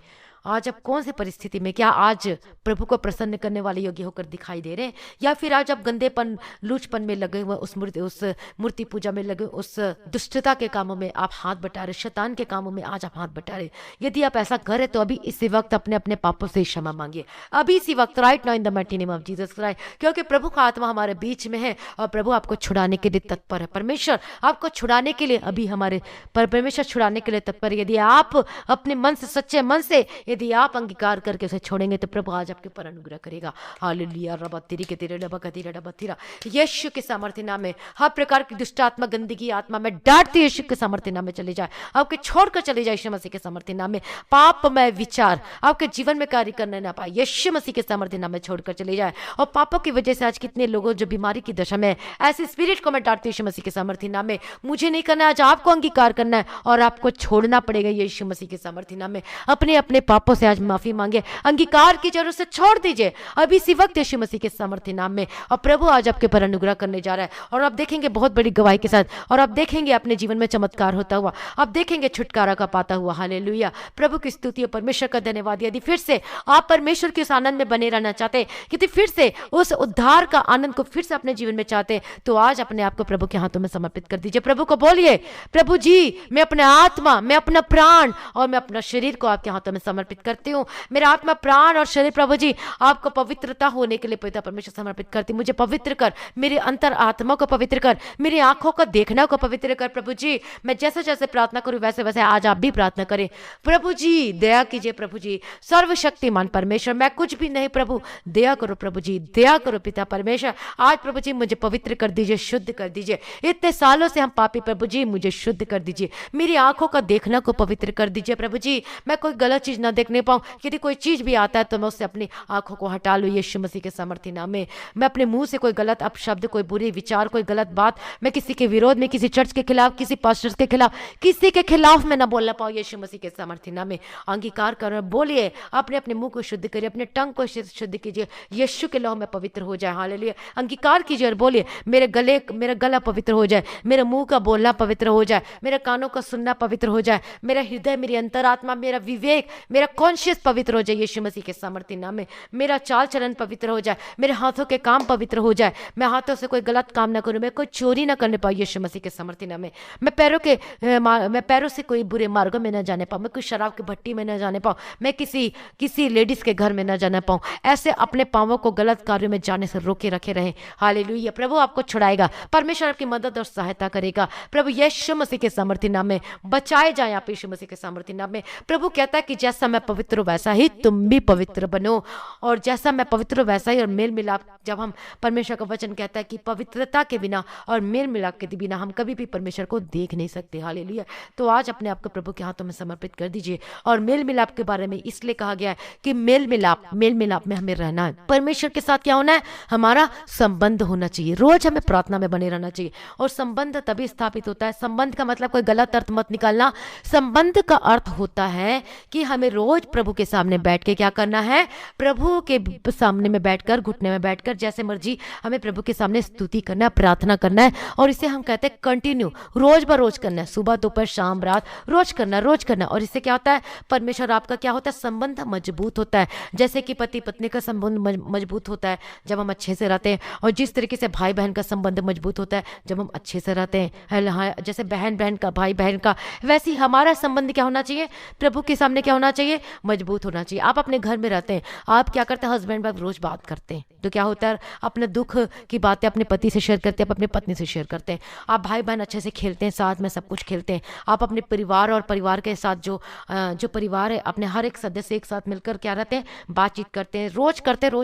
आज आप कौन सी परिस्थिति में, क्या आज प्रभु को प्रसन्न करने वाले योग्य होकर दिखाई दे रहे हैं, या फिर आज आप गंदेपन लूचपन में लगे हुए, उस मूर्ति पूजा में लगे, उस दुष्टता के कामों में आप हाथ बटा रहे, शैतान के कामों में आज आप हाथ बटा रहे। यदि आप ऐसा करें तो अभी इसी वक्त अपने अपने पापों से क्षमा मांगिए, अभी इसी वक्त, right now in the mighty name of Jesus Christ, क्योंकि प्रभु का आत्मा हमारे बीच में है और प्रभु आपको छुड़ाने के लिए तत्पर है। परमेश्वर आपको छुड़ाने के लिए अभी हमारे परमेश्वर छुड़ाने के लिए तत्पर है। यदि आप अपने मन से, सच्चे मन से यदि आप अंगीकार करके उसे छोड़ेंगे तो प्रभु आज आपके पर अनुग्रह करेगा। हालेलुया। रबा तिरी के तिरे रबा का तिरे रबा तिरा, यीशु के सामर्थ्य नाम में हर प्रकार की दुष्ट आत्मा, गंदगी आत्मा में डांटती यीशु के सामर्थ्य नाम में चले जाए, आपके छोड़कर चले जाए यीशु मसीह के सामर्थ्य नाम में। पापमय विचार आपके जीवन में कार्य करने ना पाए, यीशु मसीह के सामर्थ्य नाम में छोड़कर चले जाए। और पापों की वजह से आज कितने लोगों जो बीमारी की दशा में, ऐसे स्पिरिट को मैं डांटती यीशु मसीह के सामर्थ्य नाम में। मुझे नहीं करना, आज आपको अंगीकार करना है और आपको छोड़ना पड़ेगा यीशु मसीह के सामर्थ्य नाम में। अपने अपने पापों से आज माफी मांगे, अंगीकार कीजिए और उसे छोड़ दीजिए अभी इसी वक्त यीशु मसीह के सामर्थ्य नाम में। और प्रभु आज आपके पर अनुग्रह करने जा रहा है और आप देखेंगे बहुत बड़ी गवाही के साथ, और आप देखेंगे अपने जीवन में चमत्कार होता हुआ, आप देखेंगे छुटकारा का पाता हुआ। हालेलुया। प्रभु की स्तुति और परमेश्वर का धन्यवाद। यदि फिर से आप परमेश्वर के उस आनंद में बने रहना चाहते, यदि फिर से उस उद्धार का आनंद को फिर से अपने जीवन में चाहते, तो आज अपने आप को प्रभु के हाथों में समर्पित कर दीजिए। प्रभु को बोलिए, प्रभु जी मैं अपना आत्मा, मैं अपना प्राण और मैं अपना शरीर को आपके हाथों में समर्पित करती हूँ। मेरा आत्मा, प्राण और शरीर प्रभु जी आपको पवित्रता होने के लिए पिता परमेश्वर समर्पित करती। मुझे पवित्र कर, मेरे अंतर आत्मा को पवित्र कर, मेरी आंखों को देखना को पवित्र कर। प्रभु जी मैं जैसे जैसे प्रार्थना करूं वैसे वैसे आज आप भी प्रार्थना करें। प्रभु जी दया कीजिए, प्रभु जी सर्वशक्तिमान परमेश्वर, मैं कुछ भी नहीं, प्रभु दया करो, प्रभु जी दया करो पिता परमेश्वर। आज प्रभु जी मुझे पवित्र कर दीजिए, शुद्ध कर दीजिए। इतने सालों से हम पापी, प्रभु जी मुझे शुद्ध कर दीजिए, मेरी आंखों का देखना को पवित्र कर दीजिए। प्रभु जी मैं कोई गलत चीज ना देखने पाऊं, यदि कोई चीज भी आता है तो मैं उससे अपनी आंखों को हटा लूं यीशु मसीह के सामर्थ्य नाम में। मैं अपने मुंह से कोई गलत अपशब्द, कोई बुरे विचार, कोई गलत बात मैं किसी के विरोध में, किसी चर्च के खिलाफ, किसी पास्टर्स के खिलाफ, किसी के खिलाफ मैं ना बोलना पाऊं यीशु मसीह के सामर्थ्य नाम में। अंगीकार करो, बोलिए, अपने अपने मुंह को शुद्ध करिए, अपने टंग को शुद्ध कीजिए, यीशु के लहू में पवित्र हो जाए। हालेलुया। अंगीकार कीजिए और बोलिए, मेरा गला पवित्र हो जाए, मेरे मुंह का बोलना पवित्र हो जाए, मेरे कानों का सुनना पवित्र हो जाए, मेरा हृदय, मेरी अंतरात्मा, मेरा विवेक, मेरा कॉन्शियस पवित्र हो जाए यीशु मसीह के सामर्थ्य नाम में। मेरा चाल चलन पवित्र हो जाए, मेरे हाथों के काम पवित्र हो जाए, मैं हाथों से कोई गलत काम ना करूं, मैं कोई चोरी ना करने पाऊं यीशु मसीह के सामर्थ्य नाम में। मैं पैरों से कोई बुरे मार्गों में ना जाने पाऊं, मैं कोई शराब की भट्टी में ना जाने पाऊं, मैं किसी लेडीज के घर में ना जाने पाऊं। ऐसे अपने पांवों को गलत कार्यों में जाने से रोके रखे रहे। हालेलुया। प्रभु आपको छुड़ाएगा, परमेश्वर आपकी मदद और सहायता करेगा। प्रभु यीशु मसीह के सामर्थ्य नाम में बचाए जाए आप यीशु मसीह के सामर्थ्य नाम में। प्रभु कहता है कि जैसा मैं पवित्र हूं वैसा ही तुम भी पवित्र बनो, और जैसा मैं पवित्र हूं वैसा ही। और मेल मिलाप, जब हम परमेश्वर का वचन कहता है कि पवित्रता के बिना और मेल मिलाप के बिना हम कभी भी परमेश्वर को देख नहीं सकते। हालेलुया। तो आज अपने आप को प्रभु के हाथों में समर्पित कर दीजिए। और मेल मिलाप के बारे में इसलिए कहा गया है कि मेल मिलाप में हमें रहना है। परमेश्वर के साथ क्या होना है? हमारा संबंध होना चाहिए। रोज हमें प्रार्थना में बने रहना चाहिए। और संबंध तभी स्थापित होता है, संबंध का मतलब कोई गलत अर्थ मत निकालना। संबंध का अर्थ होता है कि हमें रोज प्रभु के सामने बैठ के क्या करना है? प्रभु के सामने में बैठकर, घुटने में बैठकर, जैसे मर्जी हमें प्रभु के सामने स्तुति करना है, प्रार्थना करना है। और इसे हम कहते हैं कंटिन्यू, रोज ब रोज करना है, सुबह दोपहर शाम रात, रोज करना। और इससे क्या होता है? परमेश्वर आपका क्या होता है? संबंध मजबूत होता है। जैसे कि पति पत्नी का संबंध मजबूत होता है जब हम अच्छे से रहते हैं, और जिस तरीके से भाई बहन का संबंध मजबूत होता है जब हम अच्छे से रहते हैं, जैसे बहन का, भाई बहन का, वैसे ही हमारा संबंध क्या होना चाहिए? प्रभु के सामने क्या होना चाहिए? मजबूत होना चाहिए। आप अपने घर में रहते हैं, आप क्या करते हैं? हस्बैंड वाइफ रोज बात करते हैं, तो क्या होता है? अपने दुख की बातें अपने पति से शेयर करते हैं, अपने पत्नी से शेयर करते हैं। आप भाई बहन अच्छे से खेलते हैं, साथ में सब कुछ खेलते हैं। आप अपने परिवार और परिवार के साथ जो परिवार है, अपने हर एक सदस्य एक साथ मिलकर क्या रहते हैं? बातचीत करते हैं, रोज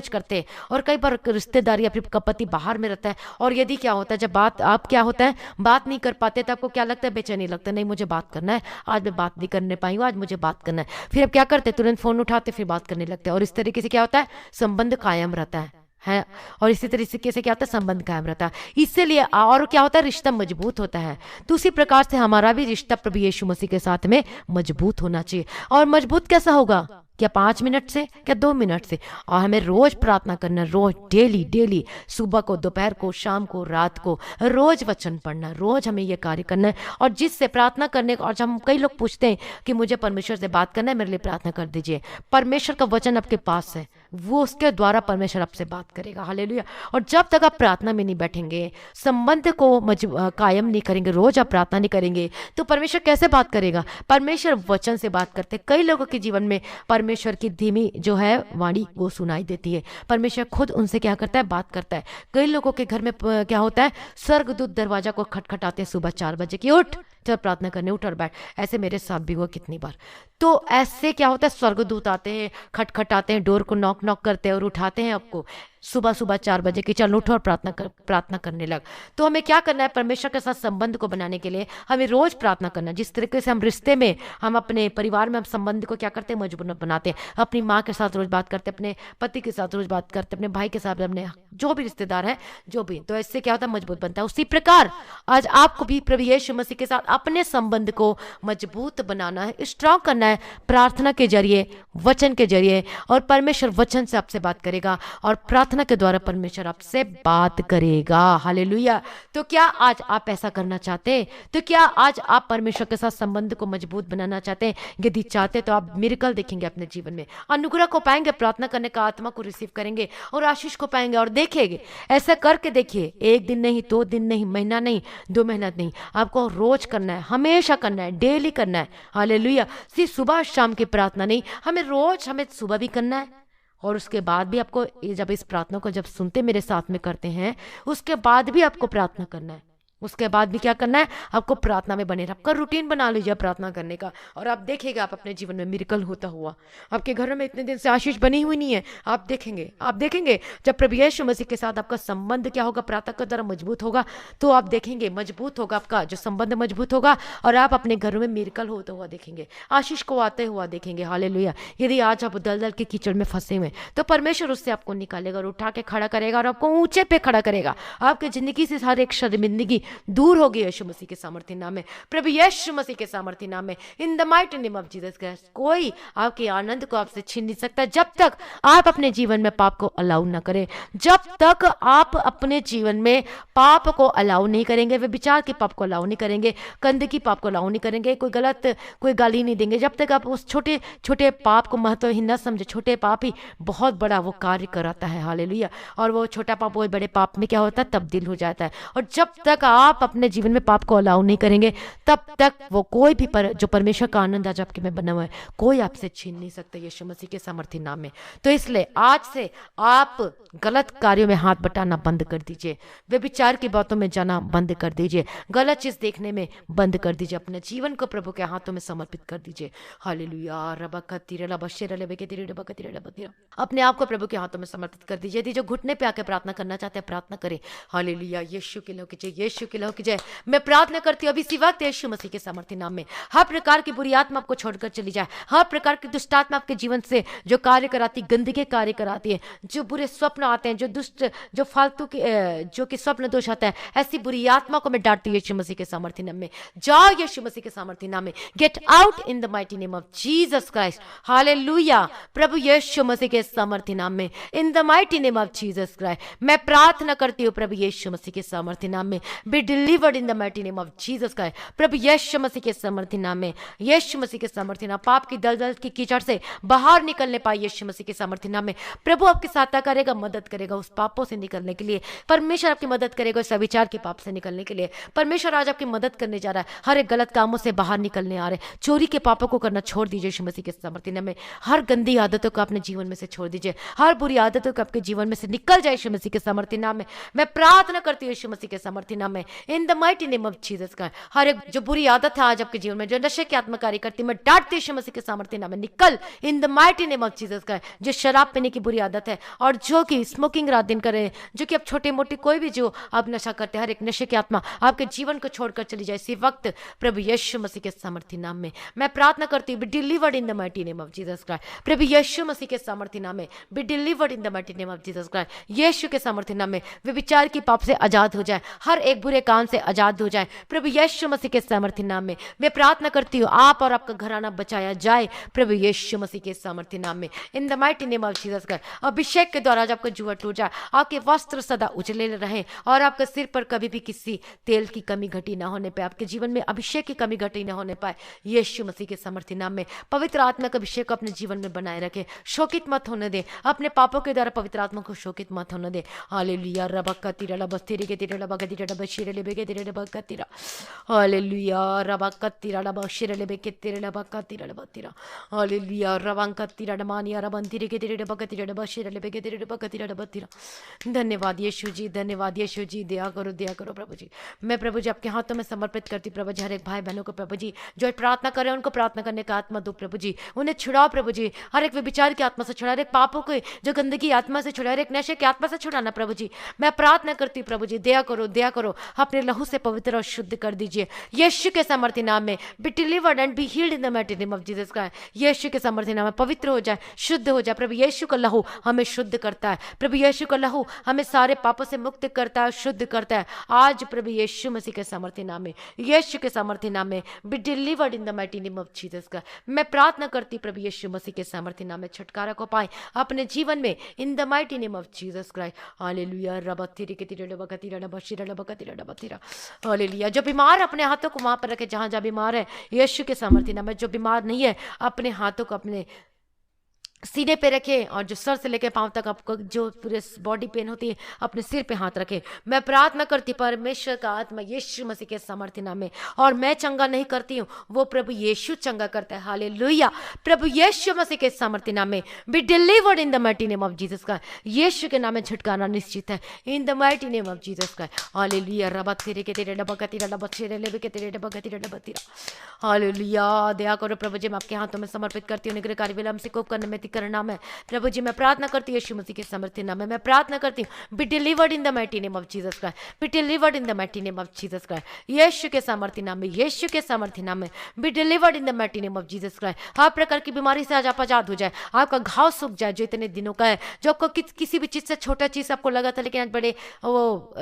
करते हैं। और कई बार रिश्तेदार या फिर पति बाहर में रहता है, और यदि क्या होता है, जब बात नहीं कर पाते, तब आपको क्या लगता है? बेचैनी लगता है, नहीं मुझे बात करना है, आज मैं बात नहीं करने पाई हूँ, आज मुझे बात करना है। फिर अब क्या करते? तुरंत फोन उठाते, फिर बात करने लगते हैं। और इस तरीके से क्या होता है? संबंध कायम रहता है। और इसी तरीके से क्या होता है? संबंध कायम रहता है। इसीलिए और क्या होता है? रिश्ता मजबूत होता है। तो उसी प्रकार से हमारा भी रिश्ता प्रभु यीशु मसीह के साथ में मजबूत होना चाहिए। और मजबूत कैसा होगा? क्या 5 मिनट से, क्या 2 मिनट से। और हमें रोज प्रार्थना करना, रोज, डेली डेली, सुबह को, दोपहर को, शाम को, रात को, रोज वचन पढ़ना, रोज हमें ये कार्य करना है। और जिससे प्रार्थना करने और जब हम, कई लोग पूछते हैं कि मुझे परमेश्वर से बात करना है, मेरे लिए प्रार्थना कर दीजिए। परमेश्वर का वचन आपके पास है, वो उसके द्वारा परमेश्वर आपसे बात करेगा। हालेलुया। और जब तक आप प्रार्थना में नहीं बैठेंगे, संबंध को कायम नहीं करेंगे, रोज आप प्रार्थना नहीं करेंगे, तो परमेश्वर कैसे बात करेगा? परमेश्वर वचन से बात करते। कई लोगों के जीवन में परमेश्वर की धीमी जो है वाणी वो सुनाई देती है। परमेश्वर खुद उनसे क्या करता है? बात करता है। कई लोगों के घर में क्या होता है? स्वर्गदूत दरवाजा को खटखटाते हैं सुबह 4 बजे की, उठ चल प्रार्थना करने, उठ और बैठ। ऐसे मेरे साथ भी हुआ कितनी बार। तो ऐसे क्या होता है? स्वर्गदूत आते हैं, खटखटाते हैं, डोर को नॉक नॉक करते हैं और उठाते हैं आपको सुबह सुबह 4 बजे की, चल उठो और प्रार्थना करने लग। तो हमें क्या करना है? परमेश्वर के साथ संबंध को बनाने के लिए हमें रोज प्रार्थना करना। जिस तरीके से हम रिश्ते में, हम अपने परिवार में हम संबंध को क्या करते हैं? मजबूत बनाते हैं। अपनी माँ के साथ रोज बात करते, अपने पति के साथ रोज बात करते, अपने भाई के साथ, अपने जो भी रिश्तेदार है, जो भी, तो इससे क्या होता है? मजबूत बनता है। उसी प्रकार आज आपको भी प्रभु यीशु मसीह के साथ अपने संबंध को मजबूत बनाना है, स्ट्रांग करना है, प्रार्थना के जरिए, वचन के जरिए। और परमेश्वर वचन से आपसे बात करेगा और प्रार्थना के द्वारा परमेश्वर आपसे बात करेगा। हालेलुया। तो क्या आज आप ऐसा करना चाहते हैं? तो क्या आज आप परमेश्वर के साथ संबंध को मजबूत बनाना चाहते हैं? यदि चाहते तो आप मिरेकल देखेंगे अपने जीवन में, अनुग्रह को पाएंगे, प्रार्थना करने का आत्मा को रिसीव करेंगे और आशीष को पाएंगे। और देखेंगे, ऐसा करके देखिए, 1 दिन नहीं, 2 दिन नहीं, महीना नहीं, 2 महीना नहीं, आपको रोज करना है, हमेशा करना है, डेली करना है। हालेलुया। सिर्फ सुबह शाम की प्रार्थना नहीं, हमें रोज, हमें सुबह भी करना है और उसके बाद भी आपको, जब इस प्रार्थना को जब सुनते मेरे साथ में करते हैं, उसके बाद भी आपको प्रार्थना करना है। उसके बाद भी क्या करना है? आपको प्रार्थना में बने रहना। आपका रूटीन बना लीजिए प्रार्थना करने का, और आप देखेंगे आप अपने जीवन में मिरेकल होता हुआ। आपके घरों में इतने दिन से आशीष बनी हुई नहीं है, आप देखेंगे जब प्रभु यीशु मसीह के साथ आपका संबंध क्या होगा? प्रार्थना के द्वारा मजबूत होगा, तो आप देखेंगे मजबूत होगा, आपका जो संबंध मजबूत होगा और आप अपने घरों में मिरेकल होता हुआ देखेंगे, आशीष को आते हुआ देखेंगे। हालेलुया। यदि आज आप दलदल के कीचड़ में फंसे हुए, तो परमेश्वर उससे आपको निकालेगा और उठा के खड़ा करेगा और आपको ऊंचे पे खड़ा करेगा। आपकी जिंदगी से हर एक शर्मिंदगी दूर होगी यीशु मसीह के सामर्थ्य नाम में, प्रभु यीशु मसीह के सामर्थ्य नाम में, in the mighty name of Jesus Christ. कोई आपके आनंद को आपसे छीन नहीं सकता जब तक आप अपने जीवन में पाप को अलाउ ना करें। जब तक आप अपने जीवन में पाप को अलाउ नहीं करेंगे, वे विचार के पाप को अलाउ नहीं करेंगे, गंदगी पाप को अलाउ नहीं करेंगे, कोई गलत कोई गाली नहीं देंगे, जब तक आप उस छोटे छोटे पाप को महत्वहीन न समझे। छोटे पाप ही बहुत बड़ा वो कार्य कराता है। हालेलुया। और वो छोटा पाप वो बड़े पाप में क्या होता है? तब्दील हो जाता है। और जब तक आप अपने जीवन में पाप को अलाउ नहीं करेंगे, तब तक वो कोई भी जो परमेश्वर का आनंद आज आपके में बना हुआ है, कोई आपसे छीन नहीं सकता यीशु मसीह के सामर्थ्य नाम में। तो इसलिए आज से आप गलत कार्यों में हाथ बटाना बंद कर दीजिए, व्यभिचार की बातों में जाना बंद कर दीजिए, गलत चीज देखने में बंद कर दीजिए, अपने जीवन को प्रभु के हाथों में समर्पित कर दीजिए। हालेलुया। अपने आप को प्रभु के हाथों में समर्पित कर दीजिए। यदि जो घुटने पे आके प्रार्थना करना चाहते हैं, प्रार्थना करें। हालेलुया। यीशु की लौ कीजिए, यीशु की लौ कीजिए। मैं प्रार्थना करती हूँ अभी इसी वक्त यीशु मसीह के सामर्थ्य नाम में, हर प्रकार की बुरी आत्मा आपको छोड़कर चली जाए, हर प्रकार की दुष्ट आत्मा आपके जीवन से जो कार्य कराती, गंदगी कार्य कराती है, जो बुरे स्वप्न आते हैं, जो दुष्ट, जो फालतू के जो कि स्वप्न दोष आता है, ऐसी बुरी आत्मा को मैं डांटती हूँ यीशु मसीह के सामर्थ्य नाम में। जाओ यीशु मसीह के सामर्थ्य नाम में, get out in the mighty name of Jesus Christ. Hallelujah. प्रभु यीशु मसीह के सामर्थ्य नाम में, in the mighty name of Jesus Christ मैं प्रार्थना करती हूँ प्रभु यीशु मसीह के सामर्थ्य नाम में। Be delivered in the mighty name of Jesus Christ. प्रभु यीशु मसीह के सामर्थ्य नाम में, यीशु मसीह के सामर्थ्य नाम, पाप की दलदल की कीचड़ से बाहर निकलने पाए यीशु मसीह के सामर्थ्य नाम में। प्रभु आपकी सहायता करेगा, मदद करेगा उस पापों से निकलने के लिए। परमेश्वर आपकी मदद करेगा उस विचार के पाप से निकलने के लिए। परमेश्वर आज आपकी मदद करने जा रहा है, हर एक गलत कामों से बाहर निकलने आ रहे। चोरी के पापों को करना छोड़ दीजिए यीशु मसीह के सामर्थ्य नाम में। हर गंदी आदतों को अपने जीवन में से छोड़ दीजिए, हर बुरी आदतों को आपके जीवन में से निकल जाए यीशु मसीह के सामर्थ्य नाम में। मैं प्रार्थना करती हूँ यीशु मसीह के सामर्थ्य नाम में, in the mighty name of Jesus का। हर एक जो बुरी आदत है आज आपके जीवन में, जो नशे की आत्मकारी करती, मैं डांटती यीशु मसीह के सामर्थ्य नाम में, निकल इन the mighty name of Jesus का। जो शराब पीने की बुरी आदत है और जो कि स्मोकिंग रात दिन करे, जो कि अब छोटे मोटे कोई भी जो आप नशा करते हैं, हर एक नशे की आत्मा आपके जीवन को छोड़कर चली जाए इसी वक्त प्रभु यीशु मसीह के सामर्थ्य नाम में। मैं प्रार्थना करती हूँ, be delivered in the mighty name of Jesus Christ. प्रभु यीशु मसीह के सामर्थ्य नाम में, be delivered in the mighty name of Jesus Christ. यीशु के सामर्थ्य नाम में व्यभिचार की पाप से आजाद हो जाए, हर एक बुरे बुरे काम से आजाद हो जाए प्रभु यीशु मसीह के सामर्थ्य नाम में। मैं प्रार्थना करती हूँ आप और आपका घराना बचाया जाए प्रभु यीशु मसीह के सामर्थ्य नाम में। In the mighty name of Jesus Christ अभिषेक के द्वारा आज आपका जुआ टूट जाए, आपके वस्त्र सदा उजले रहें और आपके सिर पर कभी भी किसी तेल की कमी घटी ना होने पाए, आपके जीवन में अभिषेक की कमी घटी ना होने पाए यीशु मसीह के सामर्थ्य नाम में। पवित्र आत्मा का अभिषेक को अपने जीवन में बनाए रखें, शोकित मत होने दे, अपने पापों के द्वारा पवित्र आत्मा को शोकित मत होने दे। हालेलुया रबक्का तिरला बस्तिरी के तिरला बगा तिरला बशिरले बेगे तिरला बगा तिरा। हालेलुया रबक्का तिरला बशिरले बेगे तिरला बगा तिरला बतिरा। हालेलुया रबंका तिरला मानिया रबंतिरी के तिरला बगा तिरला बशिरले बेगे तिरला बगा तिरला बतिरा। धन्यवाद यीशु जी, धन्यवाद यीशु जी। दया करो प्रभु जी। मैं प्रभु जी आपके हाथों में समर्पित करती प्रभु जी हर एक भाई बहनों को प्रभु जी जो प्रार्थना कर रहे हैं उनको प्रार्थना करने का आत्मा दो प्रभु जी, उन्हें छुड़ाओ प्रभु जी, हर एक विचार की आत्मा से छुड़ा, हर एक पापों के जो गंदगी आत्मा से छुड़ा, हर एक नशे की आत्मा से छुड़ाना प्रभु जी। मैं प्रार्थना करती हूँ प्रभु जी दया करो, अपने लहू से पवित्र और शुद्ध कर दीजिए यीशु के सामर्थ्य नाम में। Be delivered and be healed in the mighty name of Jesus Christ. यीशु के सामर्थ्य नाम में पवित्र हो जाए, शुद्ध हो जाए प्रभु। यीशु का लहू हमें शुद्ध करता है प्रभु, यीशु का लहू हमें सारे पापों से मुक्त करता है, शुद्ध करता है आज प्रभु यीशु मसीह के सामर्थ्य नाम में, यीशु के सामर्थ्य नाम में। Be delivered in the mighty name of Jesus Christ. मैं प्रार्थना करती प्रभु यीशु मसीह के सामर्थ्य नाम में छुटकारा को पाए अपने जीवन में in the mighty name of Jesus Christ. Hallelujah रबतिरी के तिरले बकतिरा बशिरा बकतिरा बतिरा। हालेलुया जो बीमार अपने हाथों को वहां पर रखे जहां जहां बीमार है यीशु के सामर्थ्य नाम में। जो बीमार नहीं है अपने हाथों को अपने सीने पे रखे और जो सर से लेकर पांव तक आपको जो पूरे बॉडी पेन होती है अपने सिर पे हाथ रखे। मैं प्रार्थना करती परमेश्वर का आत्मा यीशु मसीह के सामर्थ्य नाम में, और मैं चंगा नहीं करती हूँ वो प्रभु यीशु चंगा करता है। हालेलुया प्रभु यीशु मसीह के सामर्थ्य नाम में। Be delivered in the mighty name of Jesus का। यीशु के नाम में छुटकारा निश्चित है इन the mighty name of Jesus का। हालेलुया रबत तेरे के तेरे डबा तेरा डबा तेरे लेबे के तेरे डबा तेरा डबा तेरा। हालेलुया दया करो प्रभु जी, मैं आपके हाथों में समर्पित करती हूँ। निग्रह कार्य विलंब से कोप करने में करना है प्रभु जी। मैं प्रार्थना करती हूँ यीशु मसीह के सामर्थ्य नाम में। मैं प्रार्थना करती हूँ be delivered in the mighty name of Jesus Christ, be delivered in the mighty name of Jesus Christ. यीशु के सामर्थ्य नाम में, यीशु के सामर्थ्य नाम में be delivered in the mighty name of Jesus Christ. हर प्रकार की बीमारी से आज आप आजाद हो जाए, आपका घाव सूख जाए जो इतने दिनों का है, जो आपको किसी भी चीज से छोटा चीज आपको लगा था लेकिन आज बड़े वो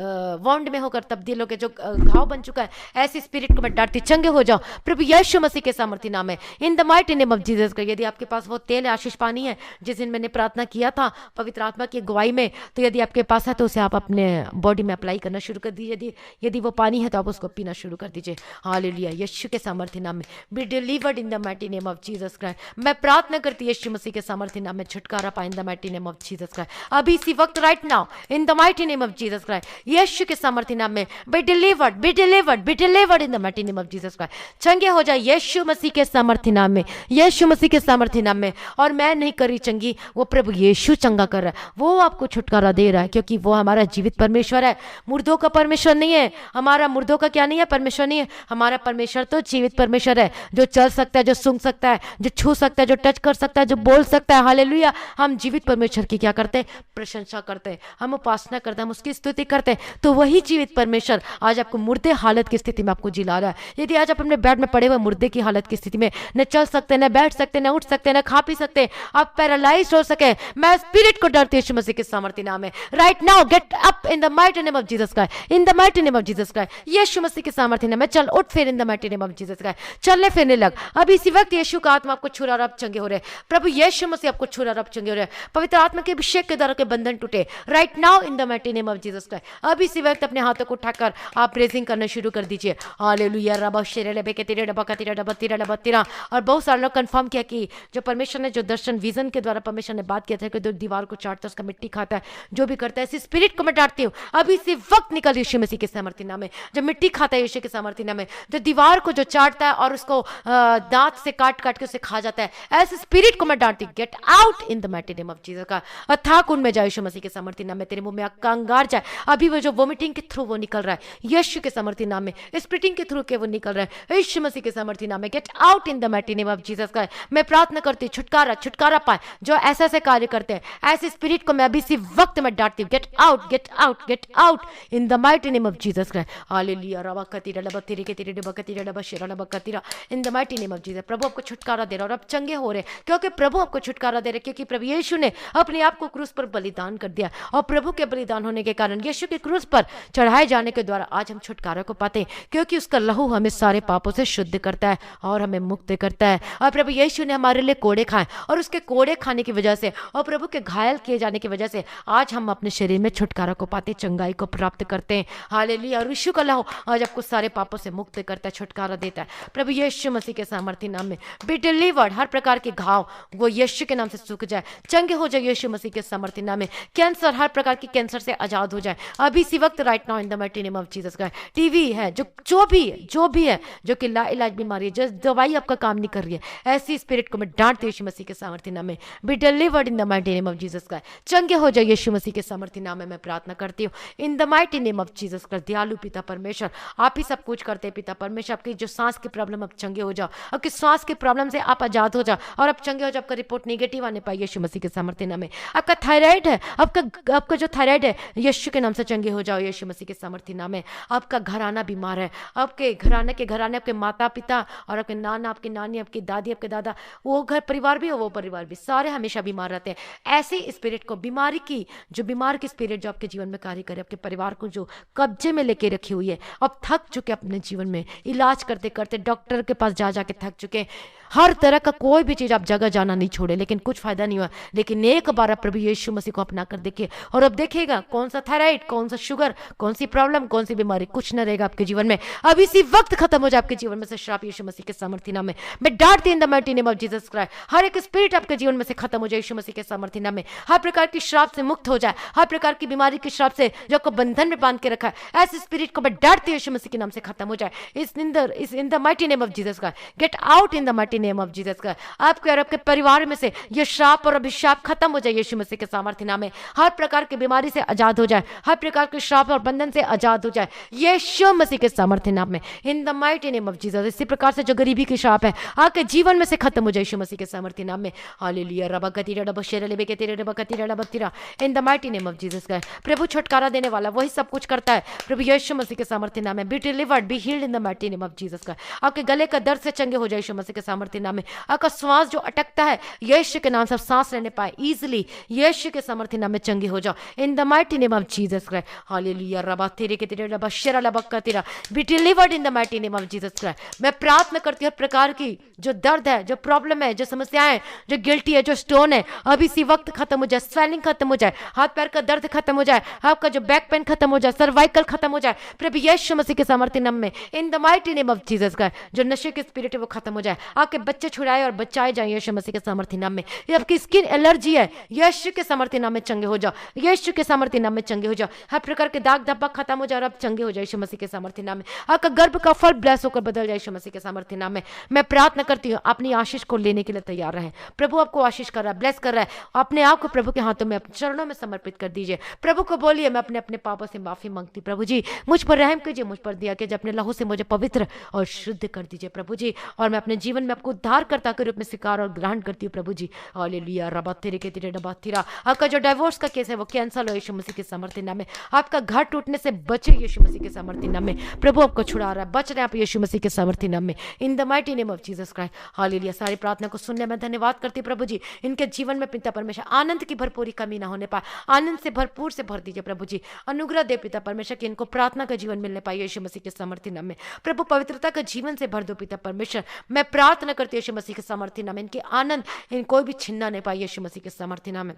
वाउंड में होकर तब्दील होकर जो घाव बन चुका है, ऐसी स्पिरिट को मैं डांटती चंगे हो जाओ प्रभु यीशु मसीह के सामर्थ्य नाम में in the mighty name of Jesus Christ. यदि आपके पास वो तेल है आशीष पानी है जिस दिन मैंने प्रार्थना किया था पवित्र आत्मा की अगुवाई में, तो यदि आपके पास है तो उसे आप अपने बॉडी में अप्लाई करना शुरू कर दीजिए। यदि वो पानी है तो आप उसको पीना शुरू कर दीजिए। हालेलुया यीशु के सामर्थ्य नाम में be delivered in the mighty name of Jesus Christ. मैं प्रार्थना करती यीशु मसीह के सामर्थ्य नाम में छुटकारा पाए in the mighty name of Jesus Christ. अभी इसी वक्त right now in the mighty name of Jesus Christ, यीशु के सामर्थ्य नाम में be delivered, be delivered, be delivered in the mighty name of Jesus Christ. चंगे हो जाए यीशु मसीह के सामर्थ्य नाम में, यीशु मसीह के सामर्थ्य नाम में। और मैं नहीं करी चंगी, वो प्रभु यीशु चंगा कर रहा है, वो आपको छुटकारा दे रहा है क्योंकि वो हमारा जीवित परमेश्वर है, मुर्दों का परमेश्वर नहीं है। हमारा मुर्दों का क्या नहीं है, परमेश्वर नहीं है। हमारा परमेश्वर तो जीवित परमेश्वर है, जो चल सकता है, जो सूंघ सकता है, जो छू सकता है, जो टच कर सकता है, जो बोल सकता है। हालेलुया हम जीवित परमेश्वर की क्या करते हैं, प्रशंसा करते हैं, हम उपासना करते हैं, हम उसकी स्तुति करते हैं। तो वही जीवित परमेश्वर आज आपको मुर्दे हालत की स्थिति में आपको जिला रहा है। यदि आज आप अपने बेड में पड़े हुए मुर्दे की हालत की स्थिति में न चल सकते, न बैठ सकते, न उठ सकते, न खा पी सकते, आप पैरालाइज हो सके, मैं स्पिरिट को डरती यीशु मसीह के सामर्थ्य नाम में right now get up in the mighty name of Jesus Christ, in the mighty name of Jesus Christ. यीशु मसीह के सामर्थ्य नाम में चल उठ फिर in the mighty name of Jesus Christ. चलने फिरने लग। अब इसी वक्त यीशु का आत्मा आपको छू रहा और आप चंगे हो रहे। प्रभु यीशु मसीह आपको छू रहा और आप चंगे हो रहे। पवित्र आत्मा के अभिषेक के द्वारा के बंधन टूटे right now in the mighty name of Jesus Christ. अब इसी वक्त अपने हाथों को उठाकर आप प्रेजिंग करना शुरू कर दीजिए। हालेलुया रबा शेरे बेके तेरे डबा का तेरा डबा तेरा डबा तेरा। और बहुत सारे लोग कंफर्म किया कि जो परमेश्वर ने जो दर्शन विजन के द्वारा परमेश्वर ने बात किया था कि जो दीवार को चाटता है उसका मिट्टी खाता है, जो भी करता है इसी स्पिरिट को मैं डांटती हूँ। अभी इसी वक्त निकल यीशु मसीह के सामर्थ्य नाम में। जो मिट्टी खाता है यीशु के सामर्थ्य नाम में, जो दीवार को जो चाटता है और उसको दांत से काट काट के उसे खा जाता है, ऐसे स्पिरिट को मैं डांटती हूँ। Gate out in the mighty name of Jesus का। अथाह कुंड में जाए यीशु मसीह के सामर्थ्य नाम में। तेरे मुंह में कंगार जाए। अभी वो जो वोमिटिंग के थ्रू वो निकल रहा है यीशु के सामर्थ्य नाम में, स्पिटिंग के थ्रू के वो निकल रहा है यीशु मसीह के सामर्थ्य नाम में। Get out in the mighty name of Jesus का। मैं प्रार्थना करती हूँ छुटकारा छुटकारा पाए, जो ऐसे ऐसे कार्य करते हैं, ऐसे स्पिरिट को मैं अभी इसी वक्त में डांटती हूँ। Get out, get out, gate out in the mighty name of Jesus Christ. Hallelujah. रबा कतीरा लबा तेरे के तेरे डबा कतीरा डबा शेरा लबा कतीरा in the mighty name of Jesus. प्रभु आपको छुटकारा दे रहा और आप चंगे हो रहे, क्योंकि प्रभु आपको छुटकारा दे रहे, क्योंकि प्रभु यीशु ने अपने आप को क्रूस पर बलिदान कर दिया, और प्रभु के बलिदान होने के कारण, यीशु के क्रूस पर चढ़ाए जाने के द्वारा आज हम छुटकारा को पाते हैं, क्योंकि उसका लहू हमें सारे पापों से शुद्ध करता है और हमें मुक्त करता है। और प्रभु यीशु ने हमारे लिए कोड़े खाए, और उसके कोड़े खाने की वजह से और प्रभु के घायल किए जाने की वजह से आज हम अपने शरीर में छुटकारा को पाते, चंगाई को प्राप्त करते हैं। हालेलुया। और यीशु का लहू आज आपको सारे पापों से मुक्त करता है, छुटकारा देता है। प्रभु यीशु मसीह के सामर्थ्य नाम में बी डिलीवर्ड। हर प्रकार के घाव वो यीशु के नाम से सूख जाए, चंगे हो जाए यीशु मसीह के सामर्थ्य नाम में। कैंसर, हर प्रकार की कैंसर से आजाद हो जाए अभी इसी वक्त, right now in the mighty name of Jesus Christ. TV है, जो भी है जो कि लाइलाज बीमारी है, जो दवाई आपका काम नहीं कर रही है, ऐसी स्पिरिट को मैं डांटती हूं यीशु मसीह के सामर्थ्य नाम में। Be delivered in the mighty name of Jesus Christ. चंगे हो जाए यीशु मसीह के सामर्थ्य नाम में मैं प्रार्थना करती हूँ इन the mighty name of Jesus Christ. दयालु पिता परमेश्वर, आप ही सब कुछ करते हैं पिता परमेश्वर। आपकी जो सांस की प्रॉब्लम, आप चंगे हो जाओ, आपकी सांस की प्रॉब्लम से आप आजाद हो जाओ और आप चंगे हो जाओ। आपका रिपोर्ट नेगेटिव आने पाए यीशु मसीह के सामर्थ्य नाम में। आपका थायराइड है, आपका जो थायराइड है, यीशु के नाम से चंगे हो जाओ यीशु मसीह के सामर्थ्य नाम में। आपका घराना बीमार है, आपके घराने आपके माता पिता और आपके नाना, आपकी नानी, आपकी दादी, आपके दादा, वो घर परिवार भी हो, वो परिवार भी, सारे हमेशा बीमार रहते हैं। ऐसी स्पिरिट को, बीमारी की, जो बीमार की स्पिरिट जो आपके जीवन में कार्य करे, आपके परिवार को जो कब्जे में लेके रखी हुई है, अब थक चुके अपने जीवन में, इलाज करते करते डॉक्टर के पास जा जाके थक चुके, हर तरह का कोई भी चीज आप जगह जाना नहीं छोड़े, लेकिन कुछ फायदा नहीं हुआ। लेकिन एक बार आप प्रभु यीशु मसीह को अपना कर देखिए, और अब देखिएगा कौन सा थायराइड, कौन सा शुगर, कौन सी प्रॉब्लम, कौन सी बीमारी, कुछ न रहेगा आपके जीवन में। अब इसी वक्त खत्म हो जाए आपके जीवन में से श्राप यीशु मसीह के सामर्थ्य नाम में। मैं डांटती हूं in the mighty name of Jesus Christ. हर एक स्पिरिट आपके जीवन में से खत्म हो जाए यीशु मसीह के सामर्थ्य नाम में। हर प्रकार की श्राप से मुक्त हो जाए, हर प्रकार की बीमारी की श्राप से जो आपको बंधन में बांध के रखा है, ऐसे स्पिरिट को मैं डांटती हूं यीशु मसीह के नाम से खत्म हो जाए इस इन the mighty name of Jesus Christ. Gate out in the mighty name of Jesus Christ. आपके और आपके परिवार में से ये श्राप और अभिशाप खत्म हो जाए यीशु मसीह के सामर्थ्य नाम में। हर प्रकार की बीमारी से आजाद हो जाए, हर प्रकार के श्राप और बंधन से आजाद हो जाए यीशु मसीह के सामर्थ्य नाम में in the mighty name of Jesus. इसी प्रकार से जो गरीबी की श्राप है आपके जीवन में से खत्म हो जाए यीशु मसीह के सामर्थ्य नाम में। हालेलुया। रबा गतीरा डबा शेरा लेबे के तेरे डबा गतीरा डबा तीरा इन the mighty name of Jesus का। प्रभु छुटकारा देने वाला वही सब कुछ करता है, प्रभु यीशु मसीह के सामर्थ्य नाम में। Be delivered, B healed in the mighty name of Jesus का। आपके गले का दर्द से चंगे हो जाए यीशु मसीह के सामर्थ्य नाम में। आपका श्वास जो अटकता है, यीशु के नाम से सांस लेने पाए इजीली, यीशु के सामर्थ्य नाम में चंगे हो जाओ इन the mighty name of Jesus Christ. Hallelujah. रबा तेरे के तेरे रबा शेरा लबा का तेरा B delivered in the mighty name of Jesus Christ. मैं प्रार्थना करती हूँ हर प्रकार की जो दर्द है, जो प्रॉब्लम है, जो समस्याएं, जो गिल्टी है, जो स्टोन है, अब इसी वक्त खत्म हो जाए। स्वेलिंग खत्म हो जाए, हाथ पैर का दर्द खत्म हो जाए, आपका जो बैक पेन खत्म हो जाए, सर्वाइकल खत्म हो जाए प्रभु यीशु मसीह के सामर्थ्य नाम में in the mighty name of Jesus Christ. जो नशे की स्पिरिट है वो खत्म हो जाए, आपके बच्चे छुड़ाए और बचाए जाए यीशु मसीह के सामर्थ्य नाम में। ये आपकी स्किन एलर्जी है, यीशु के सामर्थ्य नाम में चंगे हो जाओ, यीशु के सामर्थ्य नाम में चंगे हो जाओ। हर प्रकार के दाग धब्बा खत्म हो जाए और आप चंगे हो जाए यीशु मसीह के सामर्थ्य नाम में। आपका गर्भ का फल ब्लेस होकर बदल जाए यीशु मसीह के सामर्थ्य नाम में। मैं प्रार्थना करती हूँ अपनी आशीष को लेने के लिए तैयार रहें। प्रभु आपको आशीष कर रहा है, ब्लेस कर रहा है। अपने आप को प्रभु के हाथों में, अपने चरणों में समर्पित कर दीजिए। प्रभु को बोलिए, मैं अपने अपने पापों से माफी मांगती, प्रभु जी मुझ पर रहम कीजिए, मुझ पर दिया कीजिए, अपने लहू से मुझे पवित्र और शुद्ध कर दीजिए प्रभु जी। और मैं अपने जीवन में आपको उद्धारकर्ता के रूप में स्वीकार और ग्रहण करती हूँ प्रभु जी। हालेलुया। रबा तेरे के तेरे डबा तेरा। आपका जो डाइवोर्स का केस है वो कैंसल हो यीशु मसीह के सामर्थ्य नाम में। आपका घर टूटने से बचे यीशु मसीह के सामर्थ्य नाम में। प्रभु आपको छुड़ा रहा है, बच रहे हैं आप यीशु मसीह के सामर्थ्य नाम में in the mighty name of Jesus Christ. Hallelujah. सारी प्रार्थना को सुनने में धन्यवाद करती हूं प्रभु जी। इनके जीवन में पिता परमेश्वर आनंद की भरपूरी कमी ना होने पाए, आनंद से भरपूर से भर दीजिए प्रभु जी। अनुग्रह दे पिता परमेश्वर कि इनको प्रार्थना का जीवन मिलने पाए यीशु मसीह के सामर्थ्य नाम में। प्रभु पवित्रता का जीवन से भर दो पिता परमेश्वर। मैं प्रार्थना करती हूं यीशु मसीह के सामर्थ्य नाम में। इनके आनंद इन कोई भी छीनना नहीं पाए यीशु मसीह के सामर्थ्य नाम में।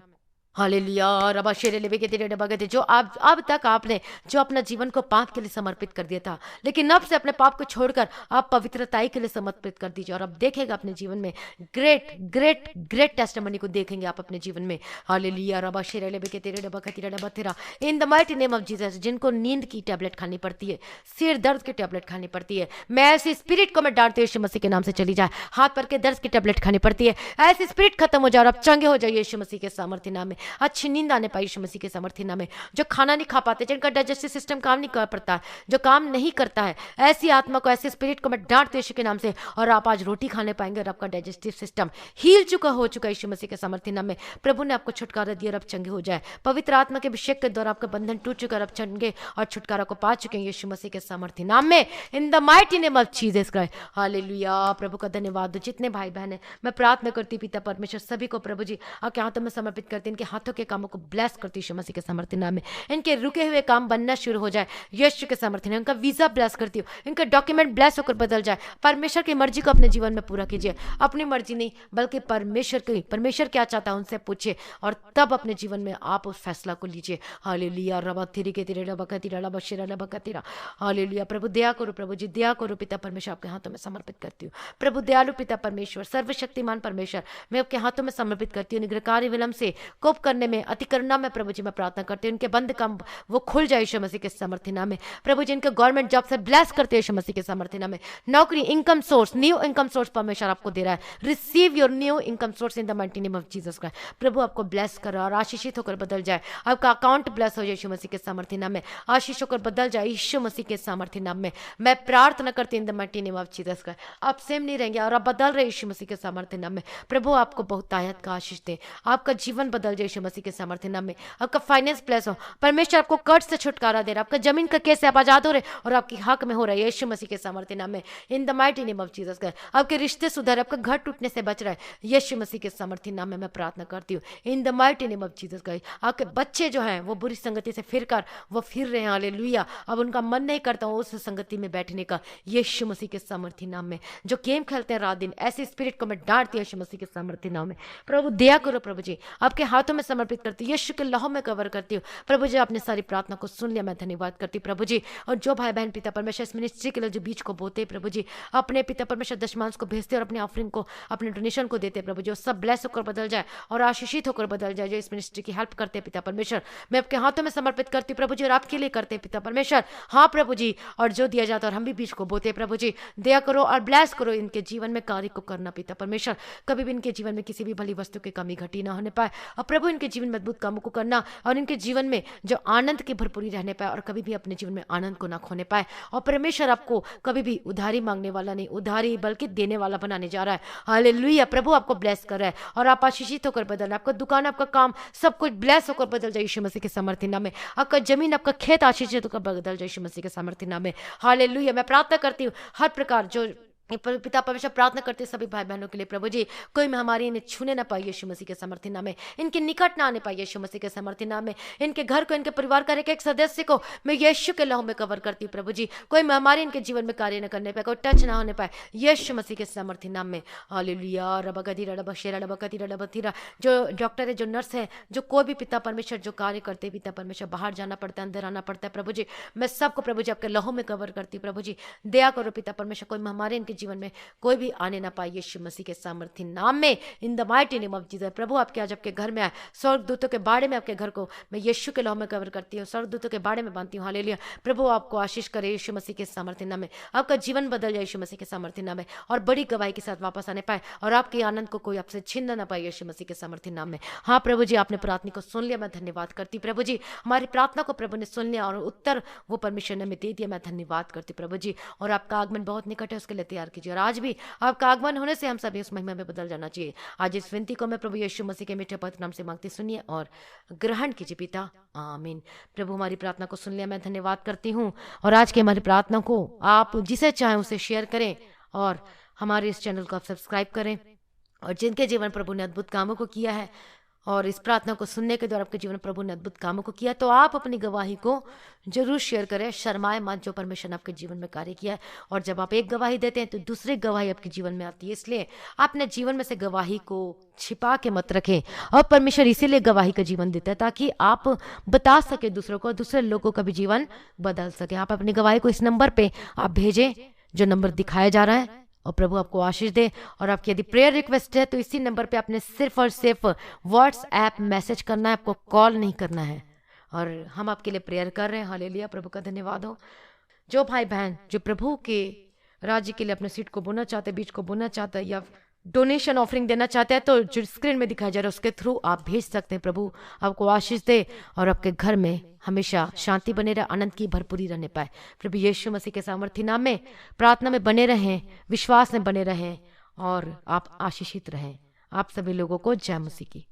हालेलुया। रबा शेरे लेबे के तेरे डबा गते। जो अब तक आपने जो अपना जीवन को पाप के लिए समर्पित कर दिया था, लेकिन अब से अपने पाप को छोड़कर आप पवित्रताई के लिए समर्पित कर दीजिए और अब देखेगा अपने जीवन में ग्रेट ग्रेट ग्रेट टेस्टिमनी को देखेंगे आप अपने जीवन में। हालेलुया। रबा शेरे लेबे के तेरे डबा खतीरा डबा तेरा इन the mighty name of Jesus. जिनको नींद की टैबलेट खानी पड़ती है, सिर दर्द की टैबलेट खानी पड़ती है, मैं ऐसी स्पिरिट को मैं डांटती हूं यीशु मसीह के नाम से चली जाए। हाथ पर के दर्द की टैबलेट खानी पड़ती है, ऐसी स्पिरिट खत्म हो जाए और आप चंगे हो जाए यीशु मसीह के सामर्थ्य नाम में। अच्छी नींद आने पाए यीशु मसीह के सामर्थ्य नाम में। जो खाना नहीं खा पाते, जिनका डाइजेस्टिव सिस्टम काम नहीं कर पाता, जो काम नहीं करता है, ऐसी आत्मा को, ऐसे स्पिरिट को मैं डांटती हूं यीशु के नाम से, और आप आज रोटी खाने पाएंगे और आपका डाइजेस्टिव सिस्टम हील चुका हो चुका है यीशु मसीह के सामर्थ्य नाम में। प्रभु ने आपको छुटकारा दिया और आप चंगे हो जाए। पवित्र आत्मा के अभिषेक के द्वारा आपका बंधन टूट चुका और आप चंगे और छुटकारा को पा चुके हैं यीशु मसीह के सामर्थ्य नाम में, in the mighty name of Jesus Christ. Hallelujah. प्रभु का धन्यवाद दो। जितने भाई बहन हैं, मैं प्रार्थना करती पिता परमेश्वर सभी को प्रभु जी आपके हाथों में समर्पित करती, इनके हाथों के कामों को ब्लेस करती यीशु मसीह के सामर्थ्य नाम में। इनके रुके हुए काम बनना शुरू हो जाए यीशु के सामर्थ्य नाम। इनका वीजा ब्लेस करती हूँ, इनका डॉक्यूमेंट ब्लेस होकर बदल जाए। परमेश्वर की मर्जी को अपने जीवन में पूरा कीजिए, अपनी मर्जी नहीं बल्कि परमेश्वर की। परमेश्वर क्या चाहता है उनसे पूछिए और तब अपने जीवन में आप उस फैसला को लीजिए। हालेलुया। रबा तिरी के तिरे रबा का तिरा रबा शिरा रबा का तिरा। हालेलुया। प्रभु दया करो, प्रभु जी दया करो। पिता परमेश्वर आपके हाथों में समर्पित करती हूँ। प्रभु दयालु पिता परमेश्वर, सर्वशक्तिमान परमेश्वर, मैं आपके हाथों में समर्पित करती हूँ। निग्रहकारी विलंब से कोप करने में, अति करुणा में प्रभु जी मैं प्रार्थना करती हूँ, उनके बंद काम वो खुल जाए यीशु मसीह के सामर्थ्य नाम में। प्रभु जी इनके गवर्नमेंट जॉब से ब्लेस करते हैं यीशु मसीह के सामर्थ्य नाम में। नौकरी, income source, new income source परमेश्वर आपको दे रहा है। Receive your new income source in the mighty name of Jesus Christ. प्रभु आपको ब्लेस करो और आशीषित होकर बदल जाए। आपका अकाउंट ब्लेस हो जाए यीशु मसीह के सामर्थ्य नाम में। आशीष होकर बदल जाए यीशु मसीह के सामर्थ्य नाम में। मैं प्रार्थना करती इन the mighty name of Jesus Christ. आप सेम नहीं रहेंगे और आप बदल रहे यीशु मसीह के सामर्थ्य नाम में। प्रभु आपको बहुतायत का आशीष दे, आपका जीवन बदल जाए यीशु मसीह के सामर्थ्य नाम में। आपका फाइनेंस ब्लेस हो, परमेश्वर आपको कर्ज से छुटकारा दे रहा है। आपका जमीन का केस से आप आजाद हो रहे और आपकी हक में हो रहा है यीशु मसीह के सामर्थ्य नाम में, in the mighty name of Jesus Christ. आपके रिश्ते सुधर, आपका घर टूटने से बच रहा है यीशु मसीह के सामर्थ्य नाम में। मैं प्रार्थना करती हूँ इन the mighty name of Jesus Christ. आपके बच्चे जो हैं वो बुरी संगति से वो फिर रहे हैं। हालेलुया। अब उनका मन नहीं करता उस संगति में बैठने का यीशु मसीह के सामर्थ्य नाम में। जो गेम खेलते हैं रात दिन, ऐसे स्पिरिट को मैं डांटती हूँ यीशु मसीह के सामर्थ्य नाम में। प्रभु दया करो, प्रभु जी आपके हाथों में समर्पित करती हूँ, यीशु के लहू में कवर करती हूँ। प्रभु जी आपने सारी प्रार्थना को सुन लिया, मैं धन्यवाद करती हूँ प्रभु जी। और जो भाई बहन पिता परमेश्वर इस मिनिस्ट्री के लिए जो बीच को बोते प्रभु जी, अपने पिता परमेश्वर दशमांश को भेजते और अपने ऑफरिंग को, अपने डोनेशन को देते प्रभु जी, सब ब्लेस होकर बदल जाए और आशीषित होकर बदल जाए। जो इस मिनिस्ट्री की हेल्प करते पिता परमेश्वर, मैं आपके हाथों में समर्पित करती हूँ प्रभु जी, और आपके लिए करते पिता परमेश्वर। हाँ प्रभु जी, और जो दिया जाता है और हम भी बीच को बोते प्रभु जी, दया करो और ब्लेस करो इनके जीवन में कार्य को करना पिता परमेश्वर। कभी भी इनके जीवन में किसी भी भली वस्तु की कमी घटी ना होने पाए और प्रभु इनके जीवन में अद्भुत कामों को करना और इनके जीवन में जो आनंद की भरपूरी रहने पाए और कभी भी अपने जीवन में आनंद को ना खोने पाए। और परमेश्वर आपको कभी भी उधारी मांगने वाला नहीं, उधारी बल्कि देने वाला बनाने जा रहा है। हालेलुया। प्रभु आपको ब्लेस कर रहा है और आप आशीषित होकर बदल रहे हैं। आपका दुकान, आपका काम, सब कुछ ब्लेस होकर बदल जाए यीशु मसीह के सामर्थ्य नाम में। आपका जमीन, आपका खेत आशीषित होकर बदल जाए यीशु मसीह के सामर्थ्य नाम में। हालेलुया। मैं प्रार्थना करती हूँ हर प्रकार जो पिता परमेश्वर प्रार्थना करते सभी भाई बहनों के लिए प्रभु जी, कोई महामारी इन्हें छूने ना पाए यीशु मसीह के सामर्थ्य नाम में। इनके निकट ना आने पाए यीशु मसीह के सामर्थ्य नाम में। इनके घर को, इनके परिवार का एक सदस्य को मैं यीशु के लहू में कवर करती हूँ प्रभु जी। कोई महामारी इनके जीवन में कार्य न करने पाए, कोई टच ना होने पाए यीशु मसीह के सामर्थ्य नाम में। हालेलुया। रबगदीरा रबशेरा रबकतीरा रबतीरा। जो डॉक्टर है, जो नर्स है, जो कोई भी पिता परमेश्वर जो कार्य करते पिता परमेश्वर, बाहर जाना पड़ता है, अंदर आना पड़ता है प्रभु जी, मैं सबको प्रभु जी आपके लहू में कवर करती हूँ प्रभु जी। दया करो पिता परमेश्वर, कोई महामारी इनके जीवन में कोई भी आने ना पाए यीशु मसीह के सामर्थ्य नाम में, in the mighty name of Jesus. प्रभु आपके आज आपके घर में आए, स्वर्गदूतों के बाड़े में आपके घर को मैं यीशु के लहू में कवर करती हूँ, स्वर्गदूतों के बाड़े में बांधती हूँ। हालेलुया। प्रभु आपको आशीष करे यीशु मसीह के सामर्थ्य नाम में। आपका जीवन बदल जाए यीशु मसीह के सामर्थ्य नाम में और बड़ी गवाही के साथ वापस आने पाए और आपके आनंद को कोई आपसे छीन ना पाए यीशु मसीह के सामर्थ्य नाम में। हाँ प्रभु जी, आपने प्रार्थना को सुन लिया, मैं धन्यवाद करती प्रभु जी। हमारी प्रार्थना को प्रभु ने सुन लिया और उत्तर वो परमेश्वर ने हमें दे दिया, मैं धन्यवाद करती प्रभु जी। और आपका आगमन बहुत निकट है, उसके लिए तैयार कीजिए। और आज भी आपका आगमन होने से हम सभी उस महिमा में बदल जाना चाहिए। आज इस विनती को मैं प्रभु यीशु मसीह के मीठे पवित्र नाम से मांगती, सुनिए और ग्रहण कीजिए पिता, आमीन। प्रभु हमारी प्रार्थना को सुन लिया, मैं धन्यवाद करती हूँ। और आज की हमारी प्रार्थना को आप जिसे चाहें उसे शेयर करें और हमारे इस चैनल को आप सब्सक्राइब करें। और जिनके जीवन प्रभु ने अद्भुत कामों को किया है और इस प्रार्थना को सुनने के द्वारा आपके जीवन प्रभु ने अद्भुत कामों को किया, तो आप अपनी गवाही को जरूर शेयर करें। शर्माए मत, जो परमेश्वर ने आपके जीवन में कार्य किया है। और जब आप एक गवाही देते हैं तो दूसरी गवाही आपके जीवन में आती है। इसलिए अपने जीवन में से गवाही को छिपा के मत रखें। और परमेश्वर इसीलिए गवाही का जीवन देता है ताकि आप बता सके दूसरों को, दूसरे लोगों का भी जीवन बदल सके। आप अपनी गवाही को इस नंबर पे आप भेजें जो नंबर दिखाया जा रहा है और प्रभु आपको आशीष दे। और आपकी यदि प्रेयर रिक्वेस्ट है तो इसी नंबर पे आपने सिर्फ और सिर्फ व्हाट्सएप मैसेज करना है, आपको कॉल नहीं करना है। और हम आपके लिए प्रेयर कर रहे हैं। हालेलुया। प्रभु का धन्यवाद हो। जो भाई बहन जो प्रभु के राज्य के लिए अपने सीट को बोना चाहते, बीज को बोना चाहते या डोनेशन ऑफरिंग देना चाहते हैं तो जो स्क्रीन में दिखाया जा रहा है उसके थ्रू आप भेज सकते हैं। प्रभु आपको आशीष दे और आपके घर में हमेशा शांति बने रहे, आनंद की भरपूरी रहने पाए। प्रभु यीशु मसीह के सामर्थी नाम में प्रार्थना में बने रहें, विश्वास में बने रहें और आप आशीषित रहें। आप सभी लोगों को जय मसीह की।